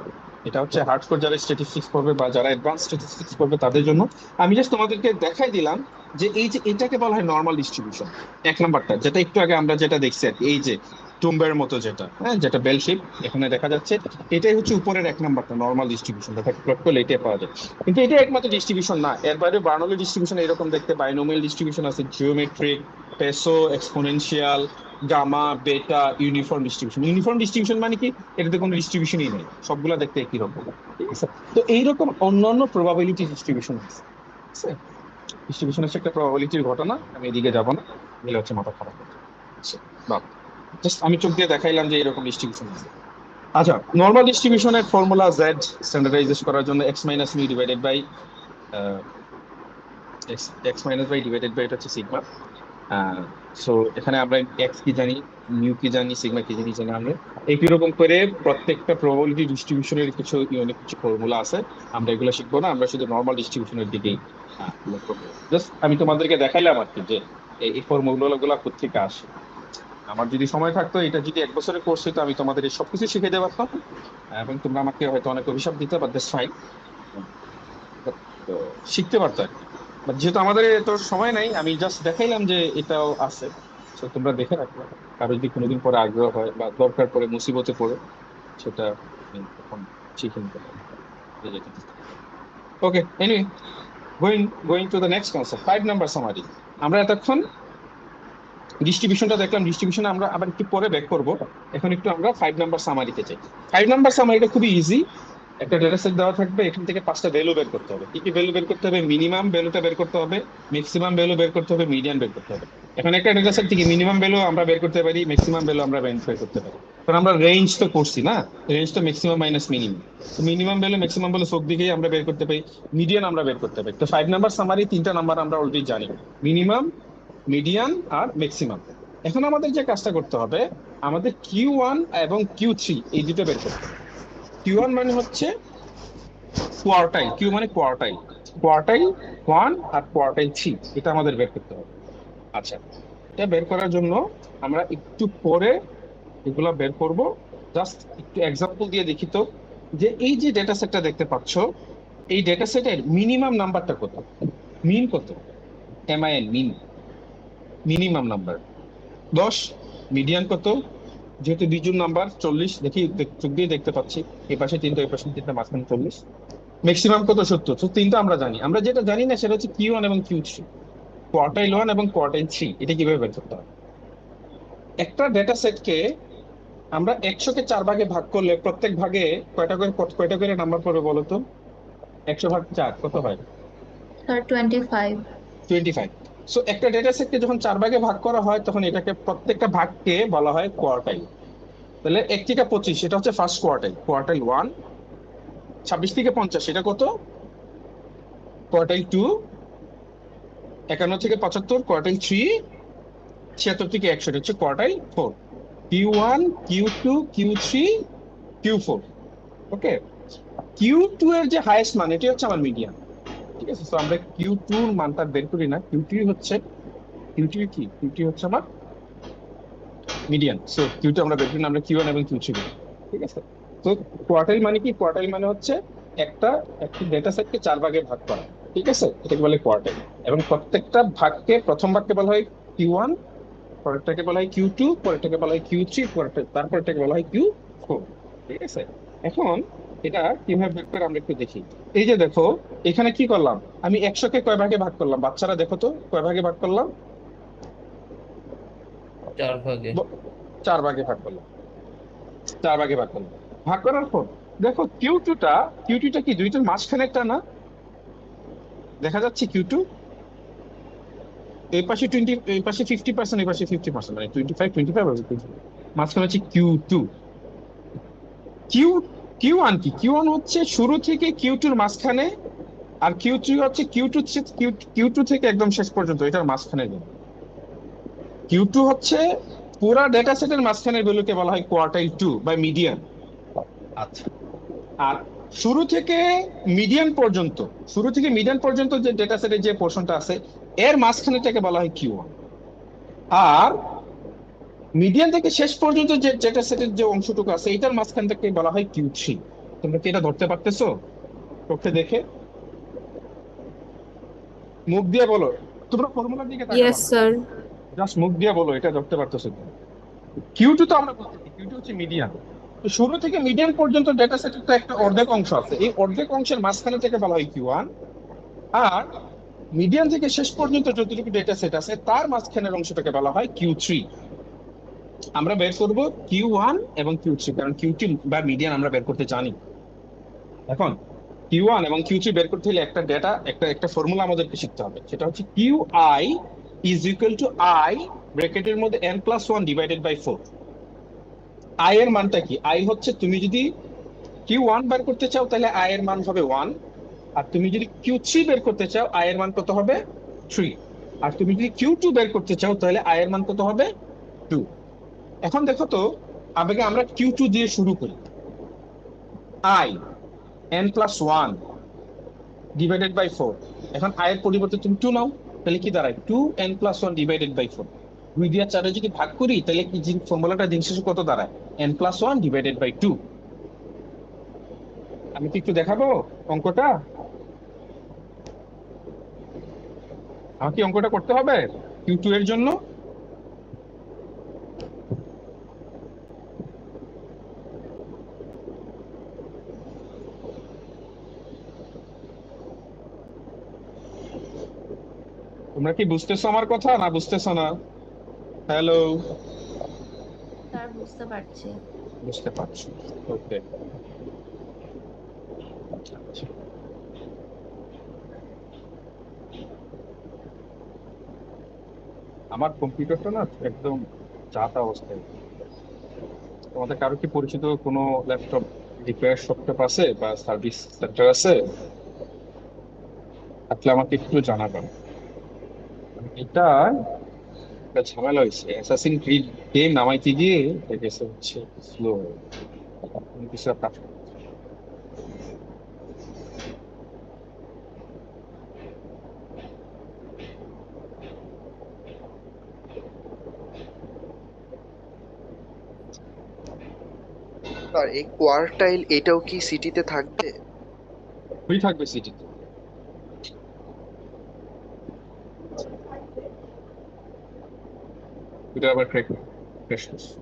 এটা হচ্ছে হার্ডকোর যারা স্ট্যাটিস্টিক্স পড়বে বা যারা অ্যাডভান্স স্ট্যাটিস্টিক্স পড়বে তাদের জন্য। আমি জাস্ট তোমাদেরকে দেখাই দিলাম যে এই যে এটাকে বলা হয় নর্মাল ডিস্ট্রিবিউশন। এক নাম্বারটা যেটা একটু আগে আমরা যেটা দেখছি আর কি, এই যে টুম্বের মতো যেটা, হ্যাঁ যেটা বেল শেপ এখানে দেখা যাচ্ছে, এটাই হচ্ছে উপরের এক নাম্বারটা নর্মাল ডিস্ট্রিবিউশন, যেটা প্লট করলে এটাই পাওয়া যায়। কিন্তু এটা একমাত্র ডিস্ট্রিবিউশন না, এর বাইরে বার্নৌলি ডিস্ট্রিবিউশন এরকম দেখতে, বাইনোমিয়াল ডিস্ট্রিবিউশন আছে, জিওমেট্রিক, পেসো, এক্সপোনেনশিয়াল, গামা, বেটা, ইউনিফর্ম ডিস্ট্রিবিউশন। ইউনিফর্ম ডিস্ট্রিবিউশন মানে কি, এটাতে কোনো ডিস্ট্রিবিউশনই নেই, সবগুলা দেখতে একই রকম, ঠিক আছে। তো এইরকম অন্যান্য প্রবাবিলিটি ডিস্ট্রিবিউশন আছে, ঠিক আছে। ডিস্ট্রিবিউশন হচ্ছে একটা প্রবাবিলিটির ঘটনা, আমি এদিকে যাব না, এগুলো হচ্ছে মাথা খারাপ হচ্ছে বাপ। জাস্ট আমি চোখ দিয়ে দেখাইলাম যে এরকম ডিস্ট্রিবিউশন আছে। আচ্ছা, নর্মাল ডিস্ট্রিবিউশনের ফর্মুলা জেড স্ট্যান্ডার্ডাইজেশন করার জন্য x minus mu divided by এটা হচ্ছে সিগমা। সো এখানে আমরা x কি জানি, মিউ কি জানি, সিগমা কি জানি, আমরা একই রকম করে প্রত্যেকটা প্রবাবিলিটি ডিস্ট্রিবিউশনের কিছু ইউনিক কিছু ফর্মুলা আছে, আমরা এগুলো শিখবো না, আমরা শুধু নর্মাল ডিস্ট্রিবিউশনের দিকেই লক্ষ্য করবো। জাস্ট আমি তোমাদেরকে দেখাইলাম আর কি যে এই ফর্মুলাগুলো কোত্থেকে আসে। আমার যদি সময় থাকতো, এটা যদি 1 বছরের কোর্স হতো, আমি তোমাদের এই সবকিছু শিখে দিতে পারতাম এবং তোমরা আমাকে হয়তো অনেক অভিশাপ দিতে, বাট দ্যাটস ফাইন, তো শিখতে পারতো আর কি। বাট যেহেতু আমাদের এত সময় নাই, আমি জাস্ট দেখাইলাম যে এটাও আছে, তো তোমরা দেখে রাখো। কারো যদি কোনোদিন পরে আগ্রহ হয় বা দরকার পড়ে, মুসিবতে পড়ে, সেটা আমি তখন শিখে নিতে পারি। Okay, anyway, going to the next concept, 5 number summary. আমরা এতক্ষণ ডিস্ট্রিবিউশনটা দেখলাম, ডিস্ট্রিবিউশন আমরা আবার একটু পরে ব্যাক করব। এখন একটু আমরা 5 নাম্বার সামারিতে যাই। 5 নাম্বার সামারিটা খুবই ইজি। একটা ডেটা সেট দেওয়া থাকবে, এখান থেকে 5টা ভ্যালু বের করতে হবে। কি কি ভ্যালু বের করতে হবে? মিনিমাম ভ্যালুটা বের করতে হবে, ম্যাক্সিমাম ভ্যালু বের করতে হবে, মিডিয়ান বের করতে হবে। এখন একটা ডেটা সেট থেকে মিনিমাম ভ্যালু আমরা বের করতে পারি, ম্যাক্সিমাম ভ্যালু আমরা বের করতে পারি। কারণ আমরা রেঞ্জ তো করছি না, রেঞ্জ তো ম্যাক্সিমাম মাইনাস মিনিমাম। তো মিনিমাম ভ্যালু ম্যাক্সিমাম ভ্যালু সব দিকেই আমরা বের করতে পারি, মিডিয়ান আমরা বের করতে পারি। তো 5 নাম্বার সামারি 3টা নাম্বার আমরা অলরেডি জানি, মিনিমাম, মিডিয়ান আর ম্যাক্সিমাম। এখন আমাদের যে কাজটা করতে হবে, আমাদের Q1 এবং Q3 এই দুটো বের করতে হবে। Q1 মানে হচ্ছে কোয়ার্টাইল, Q মানে কোয়ার্টাইল, কোয়ার্টাইল 1 আর কোয়ার্টাইল 3, এটা আমাদের বের করতে হবে। আচ্ছা, এটা বের করার জন্য আমরা একটু পরে এগুলা বের করব। জাস্ট একটু এক্সাম্পল দিয়ে দেখি তো, যে এই যে ডেটা সেটটা দেখতে পাচ্ছ, এই ডেটা সেটের মিনিমাম নাম্বারটা কত, মিন কত, MIN মিন, মিনিমাম নাম্বার 10, মিডিয়ান কত, যেহেতু দ্বিজোড় নাম্বার 40, দেখি চোখ দিয়ে দেখতে পাচ্ছি, এই পাশে 3টা, এই পাশে 3টা, মাঝখানে 40, ম্যাক্সিমাম কত 70। তো 3টা আমরা জানি। আমরা যেটা জানি না সেটা হচ্ছে Q1 এবং Q3, কোয়ার্টাইল 1 এবং কোয়ার্টাইল 3, এটা কিভাবে বের করতে হবে। একটা ডেটা সেটকে আমরা 100কে 4 ভাগে ভাগ করলে প্রত্যেক ভাগে কয়টা করে নাম্বার পড়বে বলো তো? 100 ভাগ 4 কত হয়? স্যার 25। 25। সো একটা ডেটা সেটকে যখন 4 ভাগে ভাগ করা হয়, তখন এটাকে প্রত্যেকটা ভাগকে বলা হয় কোয়ার্টাইল। তাহলে 1 থেকে 25 এটা হচ্ছে ফার্স্ট কোয়ার্টাইল, কোয়ার্টাইল 1। 26 থেকে 50 এটা কত? কোয়ার্টাইল 2। 51 থেকে 75 কোয়ার্টাইল 3। 76 থেকে 100 এটা হচ্ছে quartile 4। Q1, Q2, Q3, Q4। ওকে, Q2 এর যে হাইয়েস্ট মান, এটি হচ্ছে আমার মিডিয়ান, ঠিক আছে। তো আমরা Q2 এর মানটা বের করি না, Q2 হচ্ছে আমার মিডিয়ান। সো Q2 আমরা বের করি না, আমরা Q1 এবং Q3 বের করি, ঠিক আছে। তো কোয়ার্টাইল মানে কি? কোয়ার্টাইল মানে হচ্ছে একটি ডেটা সেটকে 4 ভাগে ভাগ করা, ঠিক আছে, এটাকে বলে কোয়ার্টাইল। এবং প্রত্যেকটা ভাগকে, প্রথম ভাগকে বলা হয় Q1, পরেরটাকে বলা হয় Q2, পরেরটাকে বলা হয় Q3, তারপরটাকে বলা হয় Q4। ঠিক আছে, এখন এটা কিভাবে বের করে আমরা একটু দেখি। এই যে দেখো, এখানে কি করলাম, আমি 100-কে কয় ভাগে ভাগ করলাম? বাচ্চারা দেখো তো, কয় ভাগে ভাগ করলাম? 4 ভাগে। 4 ভাগে ভাগ করলাম। 4 ভাগে ভাগ করলাম। ভাগ করার পর দেখো কিউ টুটা কি দুইটার মাঝখানে একটা না? দেখা যাচ্ছে Q2 এই পাশে 20, এই পাশে 50%, এই পাশে 50%, মানে 25 আর 25, মাঝখানে হচ্ছে Q2। কিউ Q1 কি? Q1 হচ্ছে শুরু থেকে Q2 এর মাঝখানে, আর Q3 হচ্ছে Q2 থেকে একদম শেষ পর্যন্ত এটার মাঝখানে। Q2 হচ্ছে পুরা ডেটা সেটের মাঝখানের ভ্যালুকে বলা হয় কোয়ার্টাইল 2 বা মিডিয়ান। আচ্ছা, আর শুরু থেকে মিডিয়ান পর্যন্ত যে ডেটা সেটের যে পোর্শনটা আছে এর মাঝখানেটাকে বলা হয় Q1। আর মিডিয়ান থেকে শেষ পর্যন্ত যে ডেটা সেটের যে অংশটুকু আছে এটার মাঝখানটাকে বলা হয় Q3। তোমরা কি এটা ধরতে পারতেছো চোখে দেখে? মুখ দিয়ে বলো, তোমরা ফর্মুলার দিকে তাকাবা ইয়েস না, স্যার। জাস্ট মুখ দিয়ে বলো এটা ধরতে পারতেছো কি। Q2 তো আমরা বলতেছি Q2 হচ্ছে মিডিয়ান। তো শুরু থেকে মিডিয়ান পর্যন্ত ডেটা সেটের তো একটা অর্ধেক অংশ আছে, এই অর্ধেক অংশের মাঝখানে থেকে বলা হয় Q1। আর মিডিয়ান থেকে শেষ পর্যন্ত যতটুকু ডেটা সেট আছে তার মাঝখানের অংশটাকে বলা হয় Q3। আমরা বের করব Q1 এবং Q3, কারণ Q2 বা মিডিয়ান আমরা বের করতে জানি। এখন Q1 এবং Q3 বের করতে হলে একটা ফর্মুলা আমাদেরকে শিখতে হবে, সেটা হচ্ছে QI is equal to I ব্র্যাকেটের মধ্যে n+1 ডিভাইডেড বাই 4। I এর মানটা কি? I হচ্ছে, তুমি যদি Q1 বের করতে চাও তাহলে I এর মান হবে 1, আর তুমি যদি Q3 বের করতে চাও I এর মান কত হবে? 3, আর তুমি যদি Q2 বের করতে চাও তাহলে I এর মান কত হবে? 2। এখন দেখো তো, আগে আমরা Q2 দিয়ে শুরু করি। I n+1 divided by 4। এখন I এর পরিবর্তে তুমি 2 নাও, তাহলে কি দাঁড়ায়? 2n+1 divided by 4। 2 দিয়ে 4 যদি ভাগ করি তাহলে কি ফর্মুলাটা দিন শেষে কত দাঁড়ায়? n+1 divided by 2। আমি কি একটু দেখাবো অঙ্কটা? আমাকে অঙ্কটা করতে হবে Q2 এর জন্য। তোমরা কি বুঝতেছো আমার কথা না বুঝতেছো না? হ্যালো, স্যার বুঝতে পারছি। বুঝতে পারছো? ওকে। আমার কম্পিউটারটা না একদম যাতা অবস্থায়। তোমাদের কারো কি পরিচিত কোনো ল্যাপটপ রিপেয়ার শপ আছে বা সার্ভিস সেন্টার আছে? থাকলে আমাকে একটু জানাবেন। এটা একটা ঝামেলা হয়েছে, অ্যাসাসিন ক্রিড গেম নামাইতে গিয়ে দেখেছে হচ্ছে স্লো, কিছু একটা। আর এই কোয়ার্টাইল এটাও কি সিটিতে থাকবে? ওই থাকবে সিটিতে। এটা আবার ক্র্যাশ করছে।